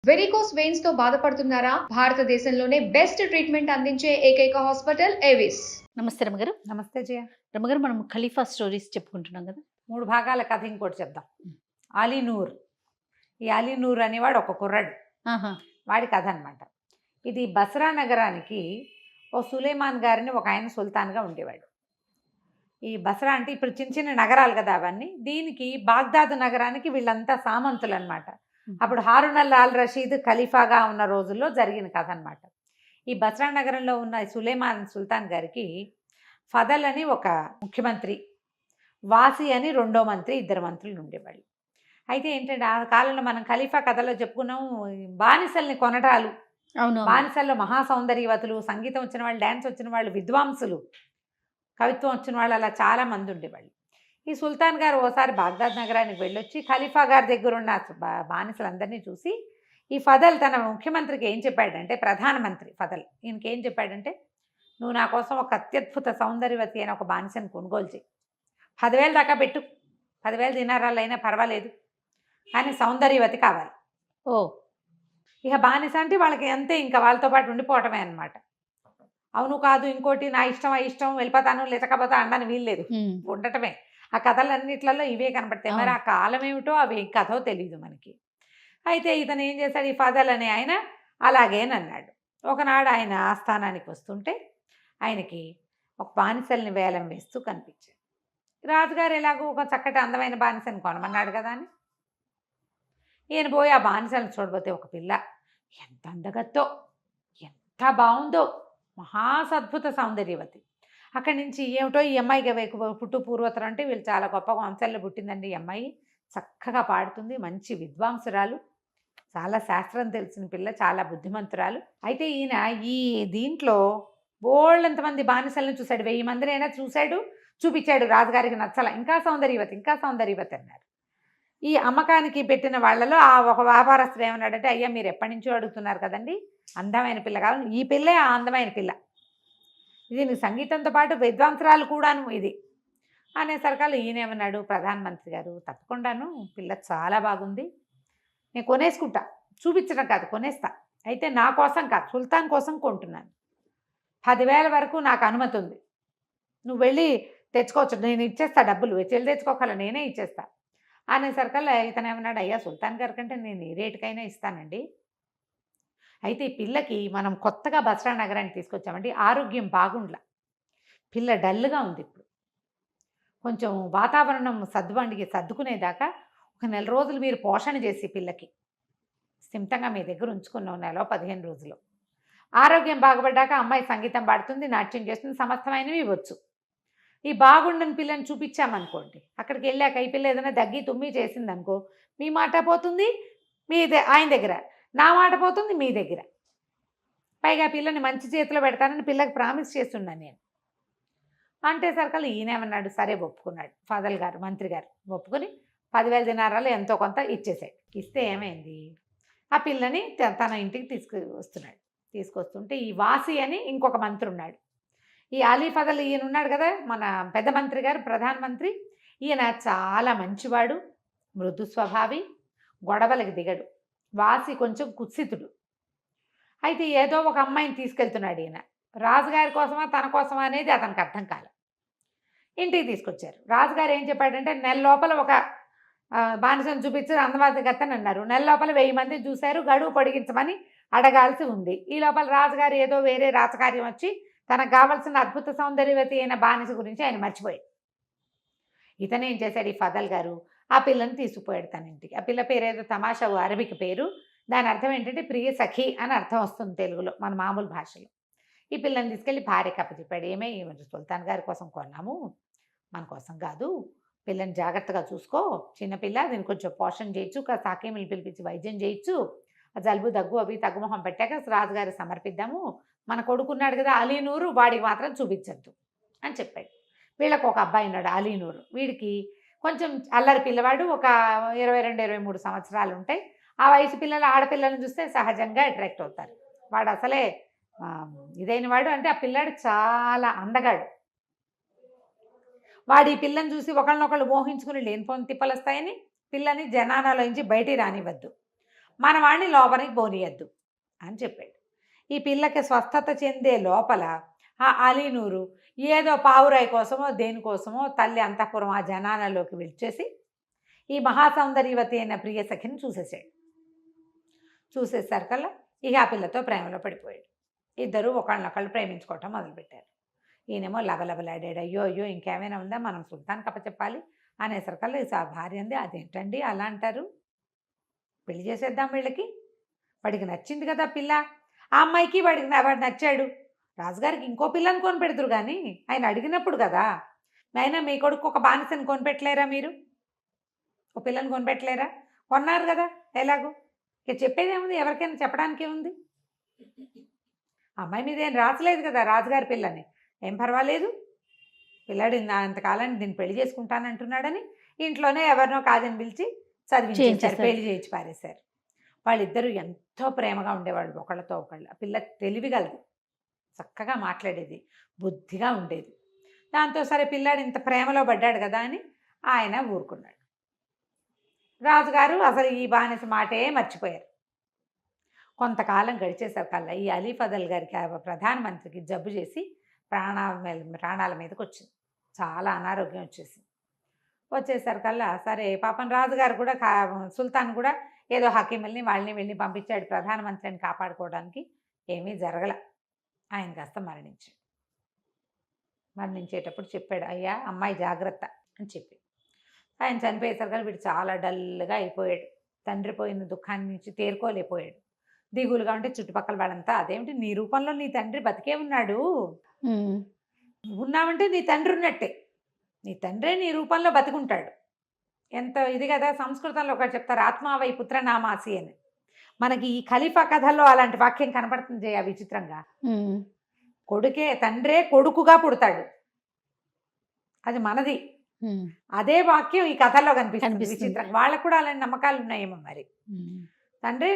Varicose veins తో బాధపడుతున్నారా? భారతదేశంలోనే బెస్ట్ ట్రీట్మెంట్ అందించే ఏకైక హాస్పిటల్ ఏవిస్. నమస్తే రమగారు. నమస్తే జయ. రమగారు, మనం ఖలీఫా స్టోరీస్ చెప్పుకుంటున్నాం కదా. 3 భాగాల కథ ఇంకోటి చెప్దాం. అలీనూర్. ఈ అలీనూర్ అనేవాడు ఒక కుర్రాడు. వాడి కథ అనమాట. ఇది బస్రా నగరానికి ఓ సులేమాన్ గారిని ఒక ఆయన సుల్తాన్గా ఉండేవాడు. ఈ బస్రా అంటే ఇప్పుడు చిన్న చిన్న నగరాలు కదా అవన్నీ. దీనికి బాగ్దాద్ నగరానికి వీళ్ళంతా సామంతులు అనమాట. అప్పుడు హారూన్ అల్ రషీద్ ఖలీఫాగా ఉన్న రోజుల్లో జరిగిన కథ అనమాట. ఈ బస్రా నగరంలో ఉన్న సులేమాన్ సుల్తాన్ గారికి ఫదల్ అని ఒక ముఖ్యమంత్రి, వాసి అని 2వ మంత్రి, 2 మంత్రులు ఉండేవాళ్ళు. అయితే ఏంటంటే ఆ కాలంలో మనం ఖలీఫా కథలో చెప్పుకున్నాం, బానిసల్ని కొనటాలు, బానిసల్లో మహాసౌందర్యవతులు, సంగీతం వచ్చిన వాళ్ళు, డ్యాన్స్ వచ్చిన వాళ్ళు, విద్వాంసులు, కవిత్వం వచ్చిన వాళ్ళు, అలా చాలామంది ఉండేవాళ్ళు. ఈ సుల్తాన్ గారు ఓసారి బాగ్దాద్ నగరానికి వెళ్ళొచ్చి ఖలీఫా గారి దగ్గర ఉన్న బానిసలందరినీ చూసి ఈ ఫదల్ తన ముఖ్యమంత్రికి ఏం చెప్పాడంటే, ప్రధానమంత్రి ఫదల్ ఈయనకి ఏం చెప్పాడంటే, నువ్వు నా కోసం ఒక అత్యద్భుత సౌందర్యవతి అయిన ఒక బానిసని కొనుగోలు చేయి. 10,000 దాకా పెట్టు, 10,000 దినారాలు అయినా పర్వాలేదు, కానీ సౌందర్యవతి కావాలి. ఇక బానిస అంటే వాళ్ళకి అంతే, ఇంకా వాళ్ళతో పాటు ఉండిపోవటమే అనమాట. అవును కాదు ఇంకోటి, నా ఇష్టం ఆ ఇష్టం, వెళ్ళిపోతాను లేచకపోతా అనడానికి వీల్లేదు, ఉండటమే. ఆ కథలన్నిట్లలో ఇవే కనపడతాయి. మరి ఆ కాలం ఏమిటో అవి కథో తెలియదు మనకి. అయితే ఇతను ఏం చేశాడు, ఈ ఫదల్ అనే ఆయన అలాగేనన్నాడు. ఒకనాడు ఆయన ఆస్థానానికి వస్తుంటే ఆయనకి ఒక బానిసల్ని వేలం వేస్తూ కనిపించాడు. రాజుగారు ఎలాగో ఒక చక్కటి అందమైన బానిసని కొనమన్నాడు కదా అని ఈయన పోయి ఆ బానిసలను చూడబోతే ఒక పిల్ల ఎంత అందగత్తో, ఎంత బాగుందో, మహాసద్భుత సౌందర్యవతి. అక్కడి నుంచి ఏమిటో ఈ అమ్మాయికి పుట్టు పూర్వతరం అంటే వీళ్ళు చాలా గొప్ప వంశంలో పుట్టిందండి ఈ అమ్మాయి, చక్కగా పాడుతుంది, మంచి విద్వాంసురాలు, చాలా శాస్త్రం తెలిసిన పిల్ల, చాలా బుద్ధిమంతురాలు. అయితే ఈయన ఈ దీంట్లో బోళ్ళంతమంది బానిసలను చూశాడు, 1000 మందినైనా చూపించాడు. రాజుగారికి నచ్చల, ఇంకా సౌందర్యవతి, ఇంకా సౌందర్యవతి అన్నారు. ఈ అమ్మకానికి పెట్టిన వాళ్ళలో ఆ ఒక వ్యాపారస్తుడు ఏమన్నాడంటే, అయ్యా మీరు ఎప్పటి నుంచో అడుగుతున్నారు కదండి, అందమైన పిల్ల కావాలి, ఈ పిల్లే ఆ అందమైన పిల్ల, ఇది సంగీతంతో పాటు విద్వాంసరాలు కూడాను ఇది అనేసరికాలు ఈయనేమన్నాడు, ప్రధానమంత్రి గారు తప్పకుండాను పిల్ల చాలా బాగుంది, నేను కొనేసుకుంటా, చూపించడం కాదు కొనేస్తా, అయితే నా కోసం కాదు సుల్తాన్ కోసం కొంటున్నాను, 10,000 వరకు నాకు అనుమతి ఉంది, నువ్వు వెళ్ళి తెచ్చుకోవచ్చు, నేను ఇచ్చేస్తా, డబ్బులు చెల్లి తెచ్చుకోగల, నేనే ఇచ్చేస్తా అనేసరికల్లా ఇతను ఏమన్నాడు, అయ్యా సుల్తాన్ గారి కంటే నేను ఏ రేటుకైనా ఇస్తానండి, అయితే ఈ పిల్లకి మనం కొత్తగా బస్రా నగరానికి తీసుకొచ్చామండి, ఆరోగ్యం బాగుండలా, పిల్ల డల్గా ఉంది, ఇప్పుడు కొంచెం వాతావరణం సర్దుకునేదాకా ఒక 1 రోజులు మీరు పోషణ చేసి పిల్లకి స్థిమితంగా మీ దగ్గర ఉంచుకున్న 15 రోజులు, ఆరోగ్యం బాగుపడ్డాక అమ్మాయి సంగీతం పాడుతుంది, నాట్యం చేస్తుంది, సమస్తమైనవి ఇవ్వచ్చు. ఈ బాగుండని పిల్లని చూపించామనుకోండి, అక్కడికి వెళ్ళాక ఈ పిల్ల ఏదైనా దగ్గి తుమ్మి చేసిందనుకో, మీ మాట పోతుంది ఆయన దగ్గర, నా మాట పోతుంది మీ దగ్గర, పైగా పిల్లని మంచి చేతిలో పెడతానని పిల్లకి ప్రామిస్ చేస్తున్నాను నేను అంటే సరికల్ ఈయనేమన్నాడు, సరే ఒప్పుకున్నాడు. ఫదల్ గారు, మంత్రి గారు ఒప్పుకొని 10,000 దినారాలు ఎంతో కొంత ఇచ్చేసాడు. ఇస్తే ఏమైంది, ఆ పిల్లని తన ఇంటికి తీసుకొస్తుంటే ఈ వాసి అని ఇంకొక మంత్రి ఉన్నాడు, ఈ అలీ ఫదల్ ఈయన ఉన్నాడు కదా మన పెద్ద మంత్రి గారు, ప్రధానమంత్రి, ఈయన చాలా మంచివాడు, మృదు స్వభావి, గొడవలకి దిగడు, వాసి కొంచెం కుత్సితుడు. అయితే ఏదో ఒక అమ్మాయిని తీసుకెళ్తున్నాడు ఈయన, రాజుగారి కోసమా తన కోసమా అనేది అతనికి అర్థం కాల. ఇంటికి తీసుకొచ్చారు. రాజుగారు ఏం చెప్పాడంటే, నెల లోపల ఒక బానిసను చూపించారు, అందవాదగత్తని అన్నారు, నెల లోపల 1000 మంది చూశారు, గడువు పొడిగించమని అడగాల్సి ఉంది. ఈ లోపల రాజుగారు ఏదో వేరే రాజకార్యం వచ్చి తనకు కావాల్సిన అద్భుత సౌందర్యవతి అయిన బానిస గురించి ఆయన మర్చిపోయాడు. ఇతను ఏం చేశాడు, ఈ ఫదల్ గారు ఆ పిల్లని తీసుకుపోయాడు తన ఇంటికి. ఆ పిల్ల పేరు ఏదో తమాషా, అరబిక్ పేరు, దాని అర్థం ఏంటంటే ప్రియ సఖి అని అర్థం వస్తుంది తెలుగులో, మన మామూలు భాషలో. ఈ పిల్లని తీసుకెళ్ళి భార్యకి అప్పచెప్పాడు. సుల్తాన్ గారి కోసం కొన్నాము, మన కోసం కాదు, పిల్లని జాగ్రత్తగా చూసుకో, చిన్నపిల్ల, దీన్ని కొంచెం పోషణ చేయొచ్చు, కాస్త హకీములు పిలిపించి వైద్యం చేయొచ్చు, ఆ జలుబు దగ్గు అవి తగ్గుముఖం పెట్టాక రాజుగారికి సమర్పిద్దాము, మన కొడుకున్నాడు కదా అలీనూరు, వాడికి మాత్రం చూపించద్దు అని చెప్పాడు. వీళ్ళకు ఒక అబ్బాయి ఉన్నాడు అలీనూరు, వీడికి కొంచెం అల్లరి పిల్లవాడు, ఒక 22-23 సంవత్సరాలు ఉంటాయి. ఆ వయసు పిల్లలు ఆడపిల్లలను చూస్తే సహజంగా అట్రాక్ట్ అవుతారు. వాడు అసలే ఇదైన వాడు, అంటే ఆ పిల్లాడు చాలా అందగాడు. వాడు ఈ పిల్లని చూసి ఒకళ్ళనొకళ్ళు మోహించుకుని లేనిపోని తిప్పలు వస్తాయని పిల్లని జనానాలోంచి బయటికి రానివ్వద్దు, మన వాడిని లోపలికి పోనీయద్దు అని చెప్పాడు. ఈ పిల్లకి స్వస్థత చెందే లోపల ఆ అలీనూరు ఏదో పావురాయి కోసమో దేనికోసమో తల్లి అంతఃపురం ఆ జనాలలోకి విడిచేసి ఈ మహాసౌందర్యవతి అయిన ప్రియ సఖిని చూసేసాడు. చూసేసరికల్లా ఇక ఆ పిల్లతో ప్రేమలో పడిపోయాడు. ఇద్దరు ఒకళ్ళనొకళ్ళు ప్రేమించుకోవటం మొదలుపెట్టారు. ఈయనేమో లబలబలాడాడు, అయ్యో అయ్యో ఇంకేమైనా ఉందా, మనం సుల్తాన్ కప్పచెప్పాలి అనేసరికల్లా ఆ భార్య అంది, అదేంటండి అలా అంటారు, పెళ్లి చేసేద్దాం వీళ్ళకి, వాడికి నచ్చింది కదా పిల్ల, ఆ అమ్మాయికి వాడు నచ్చాడు, రాజుగారికి ఇంకో పిల్లని కొని పెడతారు కానీ ఆయన అడిగినప్పుడు కదా. అయినా మీ కొడుకు ఒక బానిసని కొనిపెట్టలేరా, మీరు ఒక పిల్లని కొనిపెట్టలేరా, కొన్నారు కదా ఎలాగో, ఇక చెప్పేదేముంది, ఎవరికైనా చెప్పడానికి ఏముంది, అమ్మాయి మీద ఏం రాసలేదు కదా రాజుగారి పిల్లని, ఏం పర్వాలేదు, పిల్లాడు అంతకాలాన్ని దీన్ని పెళ్లి చేసుకుంటానంటున్నాడని ఇంట్లోనే ఎవరినో కాదని పిలిచి చదివించారు, పెళ్లి చేయించి పారేశారు. వాళ్ళిద్దరూ ఎంతో ప్రేమగా ఉండేవాళ్ళు ఒకళ్ళతో ఒకళ్ళు. ఆ పిల్ల తెలివిగలది, చక్కగా మాట్లాడేది, బుద్ధిగా ఉండేది. దాంతో సరే పిల్లాడు ఇంత ప్రేమలో పడ్డాడు కదా అని ఆయన ఊరుకున్నాడు. రాజుగారు అసలు ఈ బానిస మాటే మర్చిపోయారు. కొంతకాలం గడిచేసరికల్లా ఈ అలీ ఫజల్ గారికి ప్రధానమంత్రికి జబ్బు చేసి ప్రాణాల మీదకి వచ్చింది, చాలా అనారోగ్యం వచ్చేసరికల్లా సరే పాపం రాజుగారు కూడా సుల్తాన్ కూడా ఏదో హకీముల్ని వాళ్ళని వెళ్ళి పంపించాడు ప్రధానమంత్రిని కాపాడుకోవడానికి. ఏమీ జరగల, ఆయన కాస్త మరణించేటప్పుడు చెప్పాడు, అయ్యా అమ్మాయి జాగ్రత్త అని చెప్పి. ఆయన చనిపోయేసరికల్లా వీడు చాలా డల్గా అయిపోయాడు, తండ్రి పోయిన దుఃఖాన్ని నుంచి తేరుకోలేకపోయాడు, దిగులుగా ఉంటే చుట్టుపక్కల వాళ్ళంతా అదేమిటి నీ రూపంలో నీ తండ్రి బతికే ఉన్నాడు, ఉన్నామంటే నీ తండ్రి ఉన్నట్టే, నీ తండ్రే నీ రూపంలో బతికుంటాడు. ఎంత ఇది కదా, సంస్కృతంలో ఒకటి చెప్తారు, ఆత్మావై పుత్రనామాసి అని. మనకి ఈ ఖలీఫా కథల్లో అలాంటి వాక్యం కనపడుతుంది ఆ విచిత్రంగా. తండ్రే కొడుకుగా పుడతాడు, అది మనది. అదే వాక్యం ఈ కథల్లో కనిపిస్తుంది విచిత్రంగా. వాళ్ళకు కూడా అలాంటి నమ్మకాలు ఉన్నాయేమో మరి. తండ్రి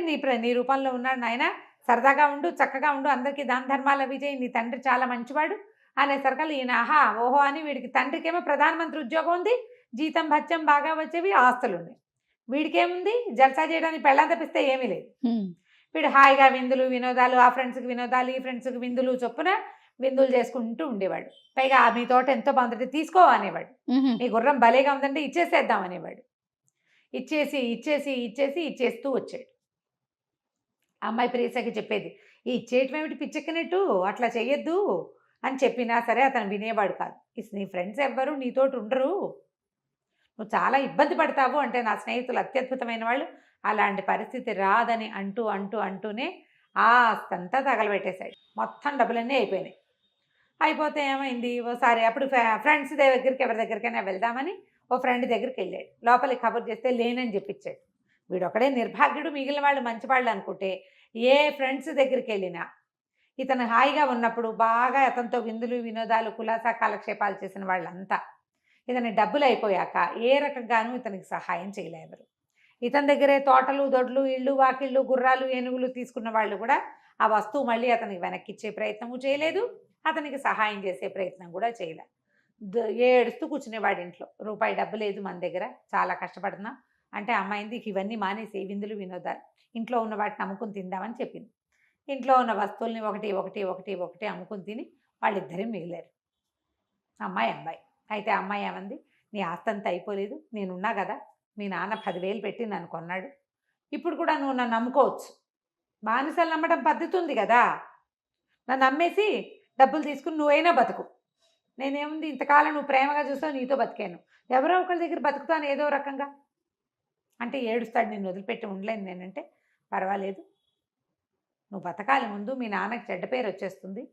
నీ రూపంలో ఉన్నాడు నాయన, సరదాగా ఉండు, చక్కగా ఉండు, అందరికీ దాన ధర్మాల విజయ్, నీ తండ్రి చాలా మంచివాడు అనేసరికల్లా ఈయన ఆహా ఓహో అని వీడికి తండ్రికేమో ప్రధానమంత్రి ఉద్యోగం ఉంది, జీతం భత్యం బాగా వచ్చేవి, ఆస్తులు ఉన్నాయి. వీడికేముంది, జల్సా చేయడానికి పెళ్ళం తప్పిస్తే ఏమీ లేదు. వీడు హాయిగా విందులు వినోదాలు, ఆ ఫ్రెండ్స్కి వినోదాలు, ఈ ఫ్రెండ్స్కి విందులు చొప్పున విందులు చేసుకుంటూ ఉండేవాడు. పైగా మీ తోట ఎంతో బాగుంటుంది తీసుకో అనేవాడు, మీ గుర్రం భలేగా ఉందంటే ఇచ్చేసేద్దాం అనేవాడు. ఇచ్చేస్తూ వచ్చాడు. అమ్మాయి ప్రియసకి చెప్పేది, ఈ ఇచ్చేయటం ఏమిటి పిచ్చెక్కినట్టు, అట్లా చెయ్యొద్దు అని చెప్పినా సరే అతను వినేవాడు కాదు. నీ ఫ్రెండ్స్ ఎవ్వరు నీతోటి ఉండరు, నువ్వు చాలా ఇబ్బంది పడతావు అంటే నా స్నేహితులు అత్యద్భుతమైన వాళ్ళు, అలాంటి పరిస్థితి రాదని అంటూనే ఆస్తంతా తగలబెట్టేశాడు. మొత్తం డబ్బులన్నీ అయిపోతే ఏమైంది, ఓసారి అప్పుడు ఫ్రెండ్స్ దగ్గరికి ఎవరి దగ్గరికైనా వెళ్దామని ఓ ఫ్రెండ్ దగ్గరికి వెళ్ళాడు. లోపలికి కబుర్ చేస్తే లేనని చెప్పించాడు. వీడొక్కడే నిర్భాగ్యుడు, మిగిలిన వాళ్ళు మంచివాళ్ళు అనుకుంటే ఏ ఫ్రెండ్స్ దగ్గరికి వెళ్ళినా ఇతను హాయిగా ఉన్నప్పుడు బాగా అతనితో విందులు వినోదాలు కులాసా కాలక్షేపాలు చేసిన వాళ్ళంతా ఇతని డబ్బులు అయిపోయాక ఏ రకంగానూ ఇతనికి సహాయం చేయలేరు. ఇతని దగ్గరే తోటలు దొడ్లు ఇళ్ళు వాకిళ్ళు గుర్రాలు ఏనుగులు తీసుకున్న వాళ్ళు కూడా ఆ వస్తువు మళ్ళీ అతనికి వెనక్కిచ్చే ప్రయత్నము చేయలేదు, అతనికి సహాయం చేసే ప్రయత్నం కూడా చేయలేదు. ఏడుస్తూ కూర్చునేవాడి ఇంట్లో. రూపాయి డబ్బు లేదు మన దగ్గర, చాలా కష్టపడుతున్నాం అంటే అమ్మాయింది ఇవన్నీ మానేసి విందులు వినోదాలు, ఇంట్లో ఉన్న వాటిని అమ్ముకుని తిందామని చెప్పింది. ఇంట్లో ఉన్న వస్తువుల్ని ఒకటి అమ్ముకుని తిని వాళ్ళిద్దరే మిగిలారు, అమ్మాయి. అయితే అమ్మాయి ఏమంది, నీ ఆస్తంతా అయిపోలేదు, నేనున్నా కదా, మీ నాన్న 10,000 పెట్టి నన్ను కొన్నాడు, ఇప్పుడు కూడా నువ్వు నన్ను నమ్ముకోవచ్చు, బానిసలు నమ్మడం పద్ధతి ఉంది కదా, నన్ను నమ్మేసి డబ్బులు తీసుకుని నువ్వైనా బతుకు, నేనేముంది ఇంతకాలం నువ్వు ప్రేమగా చూస్తావు, నీతో బతికాను, ఎవరో ఒకరి దగ్గర బతుకుతాను ఏదో రకంగా అంటే ఏడుస్తాడు. నిన్ను వదిలిపెట్టి ఉండలేను నేనంటే, పర్వాలేదు నువ్వు బతకాలి, ముందు మీ నాన్నకి చెడ్డ పేరు వచ్చేస్తుంది,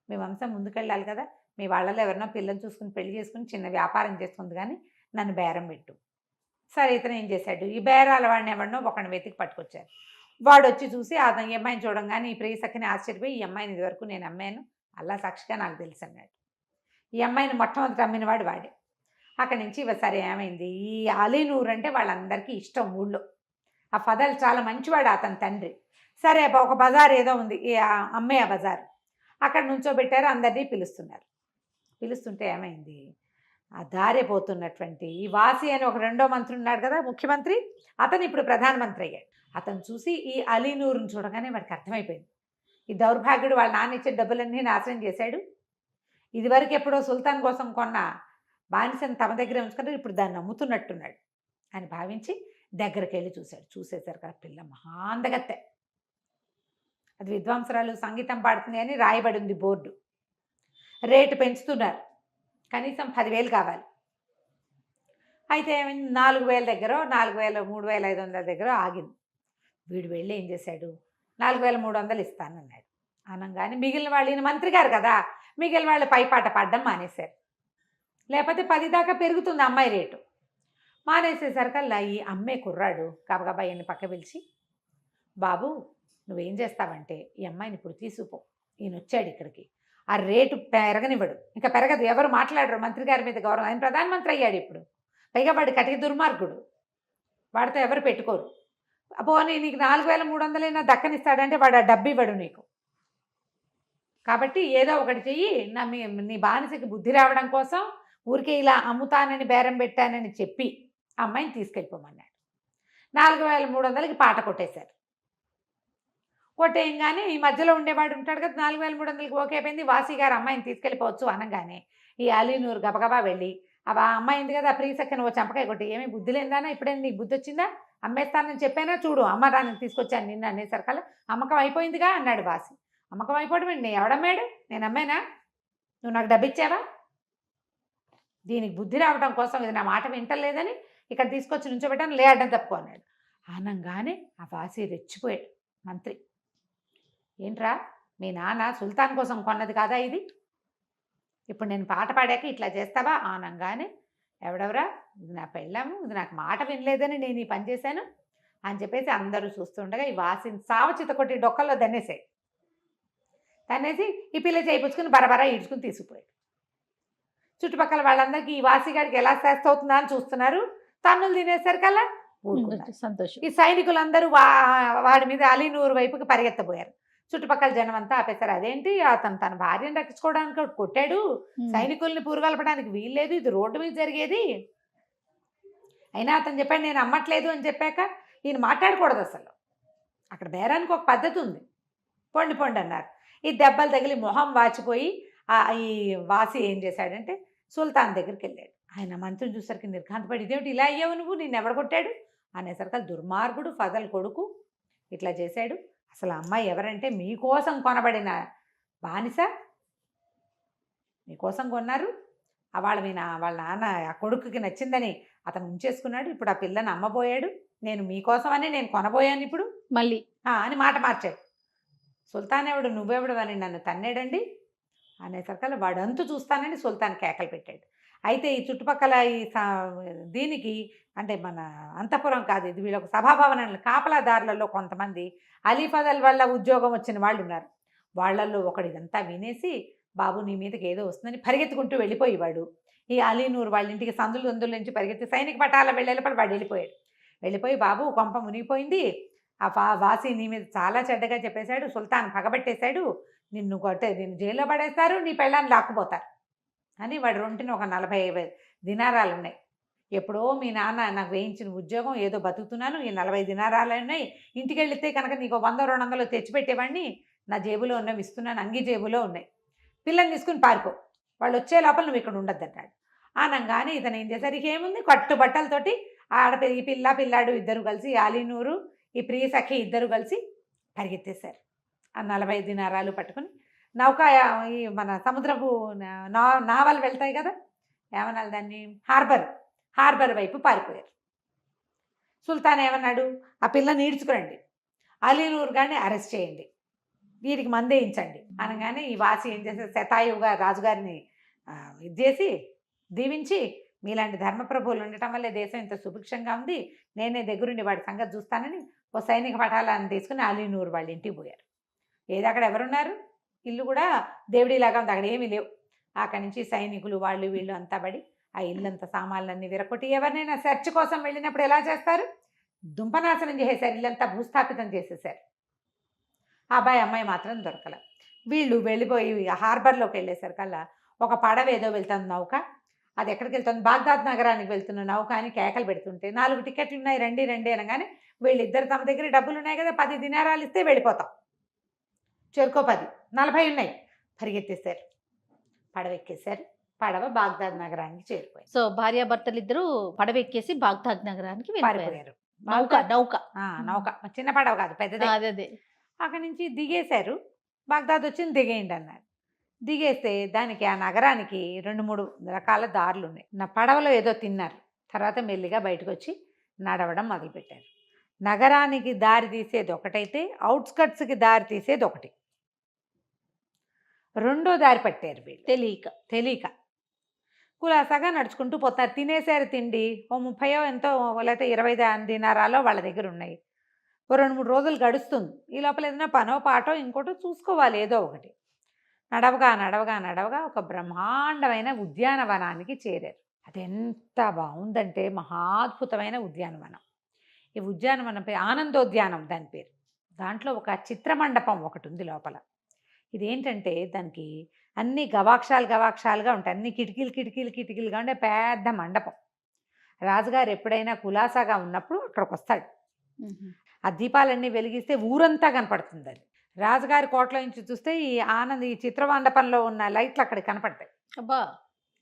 మీ వంశం ముందుకెళ్ళాలి కదా, మీ వాళ్ళలో ఎవరినో పిల్లలు చూసుకుని పెళ్లి చేసుకుని చిన్న వ్యాపారం చేస్తుంది కానీ నన్ను బేరం పెట్టు. సరే ఇతను ఏం చేశాడు, ఈ బేరాల వాడిని ఎవరినో ఒకరిని వెతికి పట్టుకొచ్చారు. వాడు వచ్చి చూసి ఈ అమ్మాయిని చూడంగానే ఈ ప్రియసఖిని ఆశ్చర్యపోయి, ఈ అమ్మాయిని ఇదివరకు నేను అమ్మాను, అల్లా సాక్షిగా నాకు తెలుసు అన్నాడు. ఈ అమ్మాయిని మొట్టమొదటి అమ్మినవాడు వాడే. అక్కడి నుంచి సరే ఏమైంది, ఈ అలీనూర్ అంటే వాళ్ళందరికీ ఇష్టం ఊళ్ళో. ఆ ఫదల్ చాలా మంచివాడు అతని తండ్రి. సరే ఒక బజార్ ఏదో ఉంది, ఈ అమ్మయ్య బజార్, అక్కడ నుంచోబెట్టారు, అందరినీ పిలుస్తుంటే ఏమైంది, ఆ దారి పోతున్నటువంటి ఈ వాసి అని ఒక రెండో మంత్రి ఉన్నాడు కదా ముఖ్యమంత్రి, అతను ఇప్పుడు ప్రధానమంత్రి అయ్యాడు. అతను చూసి ఈ అలీనూరుని చూడగానే వాడికి అర్థమైపోయింది, ఈ దౌర్భాగ్యుడు వాళ్ళ నాన్న ఇచ్చే డబ్బులన్నీ నాశనం చేశాడు, ఇదివరకు ఎప్పుడో సుల్తాన్ కోసం కొన్న బానిసని తమ దగ్గర ఉంచుకుని ఇప్పుడు దాన్ని నమ్ముతున్నట్టున్నాడు అని భావించి దగ్గరికి వెళ్ళి చూశాడు. చూసేసరికి ఆ పిల్ల మహాందగత్తె, అది విద్వాంసరాలు సంగీతం పాడుతుంది అని రాయబడి ఉంది బోర్డు. రేటు పెంచుతున్నారు, కనీసం 10,000 కావాలి. అయితే 4,000 దగ్గర 4,000 3,500 దగ్గర ఆగింది. వీడు వెళ్ళి ఏం చేశాడు, 4,300 ఇస్తానన్నాడు. అనగానే మిగిలిన వాళ్ళు, ఈయన మంత్రి గారు కదా, మిగిలిన వాళ్ళు పైపాట పాడడం మానేశారు. లేకపోతే 10 దాకా పెరుగుతుంది అమ్మాయి రేటు. మానేసేసరికల్లా ఈ అమ్మాయి కుర్రాడు గబగబా ఈయన్ని పక్క పిలిచి, బాబు నువ్వేం చేస్తావంటే ఈ అమ్మాయిని ఇప్పుడు తీసుకుపో, ఈయన వచ్చాడు ఇక్కడికి, ఆ రేటు పెరగనివ్వడు, ఇంకా పెరగదు, ఎవరు మాట్లాడరు, మంత్రి గారి మీద గౌరవం, ఆయన ప్రధానమంత్రి అయ్యాడు ఇప్పుడు, పైగా వాడు కటిక దుర్మార్గుడు, వాడితో ఎవరు పెట్టుకోరు. పోనీ నీకు 4,300 దక్కనిస్తాడంటే వాడు ఆ డబ్బు ఇవ్వడు నీకు. కాబట్టి ఏదో ఒకటి చెయ్యి, నీ బానిసకి బుద్ధి రావడం కోసం ఊరికే ఇలా అమ్ముతానని బేరం పెట్టానని చెప్పి అమ్మాయిని తీసుకెళ్ళిపోమన్నాడు. 4,300కి పాట కొట్టేశారు. కొట్టేయంగానే ఈ మధ్యలో ఉండేవాడు ఉంటాడు కదా, 4,300కి ఓకే అయిపోయింది, వాసి గారు అమ్మాయిని తీసుకెళ్ళిపోవచ్చు అనగానే ఈ అలీనూరు గబగబా వెళ్ళి, ఆ అమ్మాయి ఉంది కదా ప్రియసక్కని ఓ చంపకాయ కొట్టి, ఏమీ బుద్ధి లేదానా, ఇప్పుడేం నీకు బుద్ధి వచ్చిందా, అమ్మేస్తానని చెప్పానా, చూడు అమ్మరానికి తీసుకొచ్చాను నిన్న అనేసరికల్లా అమ్మకం అయిపోయిందిగా అన్నాడు వాసి. అమ్మకం అయిపోవడం ఏంటి, ఎవడమ్మాడు, నేను అమ్మానా, నువ్వు నాకు డబ్బు ఇచ్చావా, దీనికి బుద్ధి రావడం కోసం ఇది నా మాట వింటలేదని ఇక్కడ తీసుకొచ్చి నుంచోబెట్టాను, లే అడ్డం తప్పుకో అన్నాడు. అనగానే ఆ వాసి రెచ్చిపోయాడు. మంత్రి, ఏంట్రా మీ నాన్న సుల్తాన్ కోసం కొన్నది కాదా ఇది, ఇప్పుడు నేను పాట పాడాక ఇట్లా చేస్తావా అనగానే, ఎవడెవరా, ఇది నా పెళ్ళాము, ఇది నాకు మాట వినలేదని నేను ఈ పని చేశాను అని చెప్పేసి అందరూ చూస్తుండగా ఈ వాసిని సావచిత కొట్టి డొక్కల్లో దన్నేసాయి. తనేసి ఈ పిల్ల చేయించుకుని బరబరా ఈడ్చుకుని తీసుకుపోయాడు. చుట్టుపక్కల వాళ్ళందరికీ ఈ వాసిగాడికి ఎలా శాస్త అవుతుందా అని చూస్తున్నారు. తన్నులు తినేసరికల్లా సంతోషం. ఈ సైనికులందరూ వాడి మీద అలీనూరు వైపుకి పరిగెత్తబోయారు. చుట్టుపక్కల జనం అంతా ఆపేశారు. అదేంటి, అతను తన భార్యను రక్షించుకోవడానికి కొట్టాడు, సైనికుల్ని పూరగలపడానికి వీల్లేదు, ఇది రోడ్డు మీద జరిగేది. అయినా అతను చెప్పాడు నేను అమ్మట్లేదు అని చెప్పాక ఈయన మాట్లాడకూడదు అసలు, అక్కడ బేరానికి ఒక పద్ధతి ఉంది, పొండి పొండి అన్నారు. ఈ దెబ్బలు తగిలి మొహం వాచిపోయి ఈ వాసి ఏం చేశాడంటే సుల్తాన్ దగ్గరికి వెళ్ళాడు. ఆయన మంత్రిని చూసరికి నిర్ఘాంతపడి, ఇదేమిటి ఇలా అయ్యావు నువ్వు, నిన్ను ఎవడు కొట్టాడు అనేసరికి దుర్మార్గుడు ఫజల్ కొడుకు ఇట్లా చేశాడు, అసలు అమ్మాయి ఎవరంటే మీకోసం కొనబడిన బానిస, మీకోసం కొన్నారు, వాళ్ళ నాన్న ఆ కొడుకుకి నచ్చిందని అతను ఉంచేసుకున్నాడు, ఇప్పుడు ఆ పిల్లని అమ్మబోయాడు, నేను మీకోసమని నేను కొనబోయాను ఇప్పుడు మళ్ళీ అని మాట మార్చాడు. సుల్తాన్ ఎవడు, నువ్వెవడు అని నన్ను తన్నేడండి అనేసరికల్లా వాడంతు చూస్తానని సుల్తాన్ కేకలు పెట్టాడు. అయితే ఈ చుట్టుపక్కల ఈ దీనికి అంటే మన అంతఃపురం కాదు ఇది, వీళ్ళొక సభాభవనాలు కాపలాదారులలో కొంతమంది అలీ ఫజల్ వల్ల ఉద్యోగం వచ్చిన వాళ్ళు ఉన్నారు. వాళ్ళల్లో ఒకడు ఇదంతా వినేసి, బాబు నీ మీదకి ఏదో వస్తుందని పరిగెత్తుకుంటూ వెళ్ళిపోయేవాడు. ఈ అలీనూరు వాళ్ళ ఇంటికి సందులు నుంచి పరిగెత్తి సైనిక పటాల వెళ్ళేటప్పుడు వాడు వెళ్ళిపోయి బాబు కొంప మునిగిపోయింది, ఆ వాసి నీ మీద చాలా చెడ్డగా చెప్పేశాడు, సుల్తాన్ పగబట్టేశాడు, నిన్ను జైల్లో పడేస్తారు, నీ పెళ్ళాన్ని లాక్కుపోతారు అని వాడు రొంటిని ఒక 40 దినారాలు ఉన్నాయి. ఎప్పుడో మీ నాన్న నాకు వేయించిన ఉద్యోగం, ఏదో బతుకుతున్నాను, ఈ 40 దినారాలు ఉన్నాయి, ఇంటికి వెళితే కనుక నీకు 100-200 తెచ్చిపెట్టేవాడిని, నా జేబులో ఉన్నవి ఇస్తున్నాను, అంగి జేబులో ఉన్నాయి, పిల్లని తీసుకుని పారిపో, వాళ్ళు వచ్చే లోపల నువ్వు ఇక్కడ ఉండద్దంటాడు. అనగానే ఇతను ఏం చేశారు, ఏముంది కట్టుబట్టలతోటి ఈ పిల్లాడు ఇద్దరు కలిసి, అలీనూరు ఈ ప్రియ సఖి ఇద్దరు కలిసి పరిగెత్తేశారు. ఆ 40 దినారాలు పట్టుకుని నౌక, ఈ మన సముద్రపు నావలు వెళ్తాయి కదా, ఏమనాలి దాన్ని, హార్బర్ వైపు పారిపోయారు. సుల్తాన్ ఏమన్నాడు, ఆ పిల్లని ఈడ్చుకురండి, అలీనూరు గారిని అరెస్ట్ చేయండి, వీరికి మందేయించండి అనగానే ఈ వాసి ఏం చేశారు, శతాయువుగా రాజుగారిని ఇది చేసి దీవించి, మీలాంటి ధర్మప్రభువులు ఉండటం వల్లే దేశం ఇంత సుభిక్షంగా ఉంది, నేనే దగ్గరుండి వాడి సంగతి చూస్తానని ఓ సైనిక పటాలను తీసుకుని అలీనూరు వాళ్ళ ఇంటికి పోయారు. ఏది అక్కడ ఎవరున్నారు, ఇల్లు కూడా దేవుడిలాగా ఉంది, అక్కడ ఏమీ లేవు. అక్కడి నుంచి సైనికులు వాళ్ళు వీళ్ళు అంతా పడి ఆ ఇల్లంతా సామాన్లన్నీ విరకొట్టి, ఎవరినైనా సెర్చ్ కోసం వెళ్ళినప్పుడు ఎలా చేస్తారు, దుంపనాశనం చేసేశారు, ఇల్లంతా భూస్థాపితం చేసేసారు. ఆ అమ్మాయి మాత్రం దొరకల. వీళ్ళు వెళ్ళిపోయి హార్బర్లోకి వెళ్ళేసరికల్లా ఒక పడవ ఏదో వెళ్తుంది నౌక, అది ఎక్కడికి వెళ్తుంది, బాగ్దాద్ నగరానికి వెళ్తున్న నౌక అని కేకలు పెడుతుంటే 4 టికెట్లు ఉన్నాయి రండి అనగానే వీళ్ళిద్దరు తమ దగ్గర డబ్బులు ఉన్నాయి కదా, 10 దినారాలు ఇస్తే వెళ్ళిపోతాం, చెరుకో 10, 40 ఉన్నాయి. పరిగెత్తేశారు, పడవెక్కేశారు. పడవ బాగ్దాద్ నగరానికి చేరిపోయింది. సో భార్యాభర్తలు ఇద్దరు పడవ ఎక్కేసి బాగ్దాద్ నగరానికి వెళ్ళిపోయారు. పారిపోయారు. నౌక నౌక, చిన్న పడవ కాదు, పెద్దదే. అదే అక్కడి నుంచి దిగేశారు. బాగ్దాద్ వచ్చింది, దిగేయండి అన్నారు. దిగేస్తే దానికి, ఆ నగరానికి 2-3 రకాల దారులు ఉన్నాయి. నా పడవలో ఏదో తిన్నారు, తర్వాత మెల్లిగా బయటకు వచ్చి నడవడం మొదలుపెట్టారు. నగరానికి దారి తీసేది ఒకటైతే అవుట్స్కట్స్కి దారి తీసేది ఒకటి. రెండో దారి పట్టారు వీళ్ళు తెలియక. కులాసాగా నడుచుకుంటూ పోతారు. తినేసారు తిండి, ఓ 30 ఎంతో, లేకపోతే 20 దినారాలో వాళ్ళ దగ్గర ఉన్నాయి. ఓ 2-3 రోజులు గడుస్తుంది. ఈ లోపల ఏదైనా పనో పాటో ఇంకోటో చూసుకోవాలి, ఏదో ఒకటి. నడవగా ఒక బ్రహ్మాండమైన ఉద్యానవనానికి చేరారు. అది ఎంత బాగుందంటే మహాద్భుతమైన ఉద్యానవనం. ఈ ఉద్యానవనం పేరు ఆనందోద్యానం, దాని పేరు. దాంట్లో ఒక చిత్రమండపం ఒకటి ఉంది లోపల. ఇదేంటంటే దానికి అన్ని గవాక్షాలుగా ఉంటాయి, అన్ని కిటికీలుగా ఉండే పెద్ద మండపం. రాజుగారు ఎప్పుడైనా కులాసాగా ఉన్నప్పుడు అక్కడికి వస్తాడు. ఆ దీపాలన్నీ వెలిగిస్తే ఊరంతా కనపడుతుంది. అది రాజుగారి కోటలో నుంచి చూస్తే ఈ చిత్రమండపంలో ఉన్న లైట్లు అక్కడికి కనపడతాయి. అబ్బా,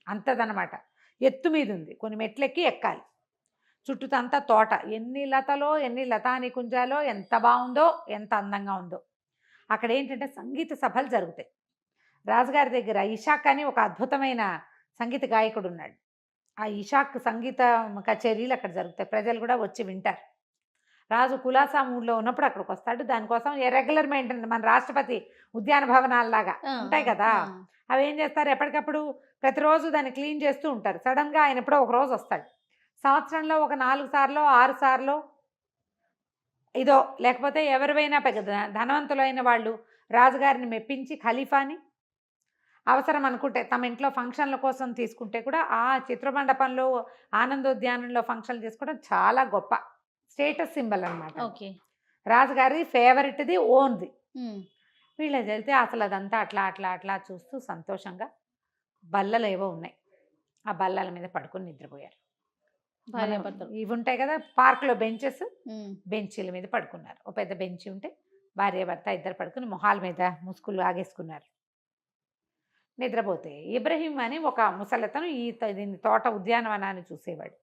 అంతదనమాట. ఎత్తు మీద ఉంది, కొన్ని మెట్లెక్కి ఎక్కాలి. చుట్టూతంతా తోట, ఎన్ని లతాని కుంజాలో, ఎంత బాగుందో, ఎంత అందంగా ఉందో. అక్కడ ఏంటంటే సంగీత సభలు జరుగుతాయి. రాజుగారి దగ్గర ఇషాక్ అని ఒక అద్భుతమైన సంగీత గాయకుడు ఉన్నాడు. ఆ ఇషాక్ సంగీత కచేరీలు అక్కడ జరుగుతాయి, ప్రజలు కూడా వచ్చి వింటారు. రాజు కులాసా మూడ్లో ఉన్నప్పుడు అక్కడికి వస్తాడు. దానికోసం రెగ్యులర్ మెయింటెనెన్స్, మన రాష్ట్రపతి ఉద్యాన భవనాల్లాగా ఉంటాయి కదా, అవి ఏం చేస్తారు, ఎప్పటికప్పుడు ప్రతిరోజు దాన్ని క్లీన్ చేస్తూ ఉంటారు. సడన్గా ఆయన ఎప్పుడో ఒక రోజు వస్తాడు. సంవత్సరంలో ఒక 4 సార్లు 6 సార్లు ఇదో, లేకపోతే ఎవరివైనా ధనవంతులైన వాళ్ళు రాజుగారిని మెప్పించి ఖలీఫాని అవసరం అనుకుంటే తమ ఇంట్లో ఫంక్షన్ల కోసం తీసుకుంటే కూడా ఆ చిత్రమండపంలో ఆనందోద్యానంలో ఫంక్షన్లు చేసుకోవడం చాలా గొప్ప స్టేటస్ సింబల్ అనమాట. ఓకే, రాజుగారి ఫేవరెట్ది, ఓన్ది. వీళ్ళకి వెళ్తే అసలు అదంతా అట్లా చూస్తూ సంతోషంగా బల్లలు ఏవో ఉన్నాయి, ఆ బల్లల మీద పడుకొని నిద్రపోయారు. ఇవి ఉంటాయి కదా పార్క్లో బెంచీల మీద పడుకున్నారు. ఒక పెద్ద బెంచి ఉంటే భార్యాభర్త ఇద్దరు పడుకుని మొహాల మీద ముసుగులు ఆగేసుకున్నారు. నిద్రపోతే ఇబ్రహీం అని ఒక ముసలతను దీన్ని తోట ఉద్యానవనాన్ని చూసేవాడు.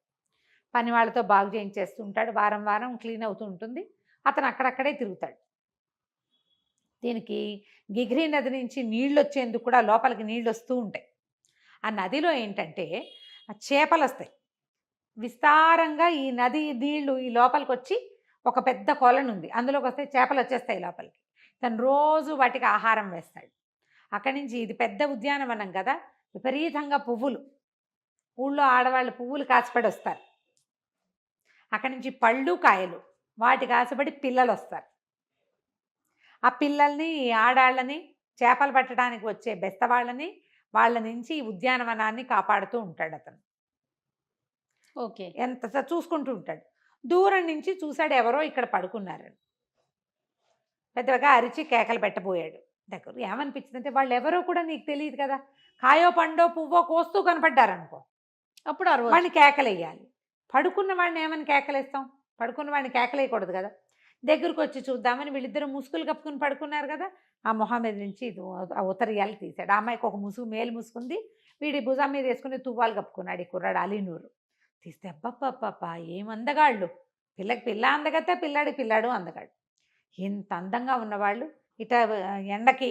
పని వాళ్ళతో బాగు చేయించేస్తూ ఉంటాడు, వారం క్లీన్ అవుతూ ఉంటుంది. అతను అక్కడక్కడే తిరుగుతాడు. దీనికి గిగ్రీ నది నుంచి నీళ్ళు వచ్చేందుకు కూడా లోపలికి నీళ్ళు వస్తూ ఉంటాయి. ఆ నదిలో ఏంటంటే చేపలు వస్తాయి విస్తారంగా. ఈ నది నీళ్లు ఈ లోపలికి వచ్చి ఒక పెద్ద కొలను ఉంది, అందులోకి వస్తే చేపలు వచ్చేస్తాయి లోపలికి. తను రోజు వాటికి ఆహారం వేస్తాడు. అక్కడి నుంచి, ఇది పెద్ద ఉద్యానవనం కదా, విపరీతంగా పువ్వులు, ఊళ్ళో ఆడవాళ్ళు పువ్వులు కాసిపడి వస్తారు. అక్కడి నుంచి పళ్ళు కాయలు, వాటి కాసిపడి పిల్లలు వస్తారు. ఆ పిల్లల్ని, ఆడాళ్ళని, చేపలు పట్టడానికి వచ్చే బెస్తవాళ్ళని, వాళ్ళ నుంచి ఈ ఉద్యానవనాన్ని కాపాడుతూ ఉంటాడు అతను. ఓకే, ఎంత చూసుకుంటూ ఉంటాడు. దూరం నుంచి చూశాడు ఎవరో ఇక్కడ పడుకున్నారని. పెద్దగా అరిచి కేకలు పెట్టబోయాడు. దగ్గర ఏమనిపించిందంటే, వాళ్ళు ఎవరో కూడా నీకు తెలియదు కదా, కాయో పండో పువ్వో కోస్తూ కనపడ్డారనుకో, అప్పుడు వాడిని కేకలేయాలి. పడుకున్న వాడిని ఏమని కేకలేస్తాం, పడుకున్న వాడిని కేకలేయకూడదు కదా. దగ్గరకు వచ్చి చూద్దామని వీళ్ళిద్దరూ ముసుగులు కప్పుకుని పడుకున్నారు కదా, ఆ మొహం మీద నుంచి ఆ ఉత్తరీయాలు తీశాడు. ఆ అమ్మాయికి ఒక మేలు ముసుకుంది, వీడి భుజం మీద వేసుకుని తువ్వాలు కప్పుకున్నాడు ఈ కుర్రాడు అలీనూరు. తీస్తే అబ్బబ్బబ్బబ్బా ఏమందగాళ్ళు, పిల్లకి పిల్ల అందగతే, పిల్లాడికి పిల్లాడు అందగాడు. ఎంత అందంగా ఉన్నవాళ్ళు ఇట ఎండకి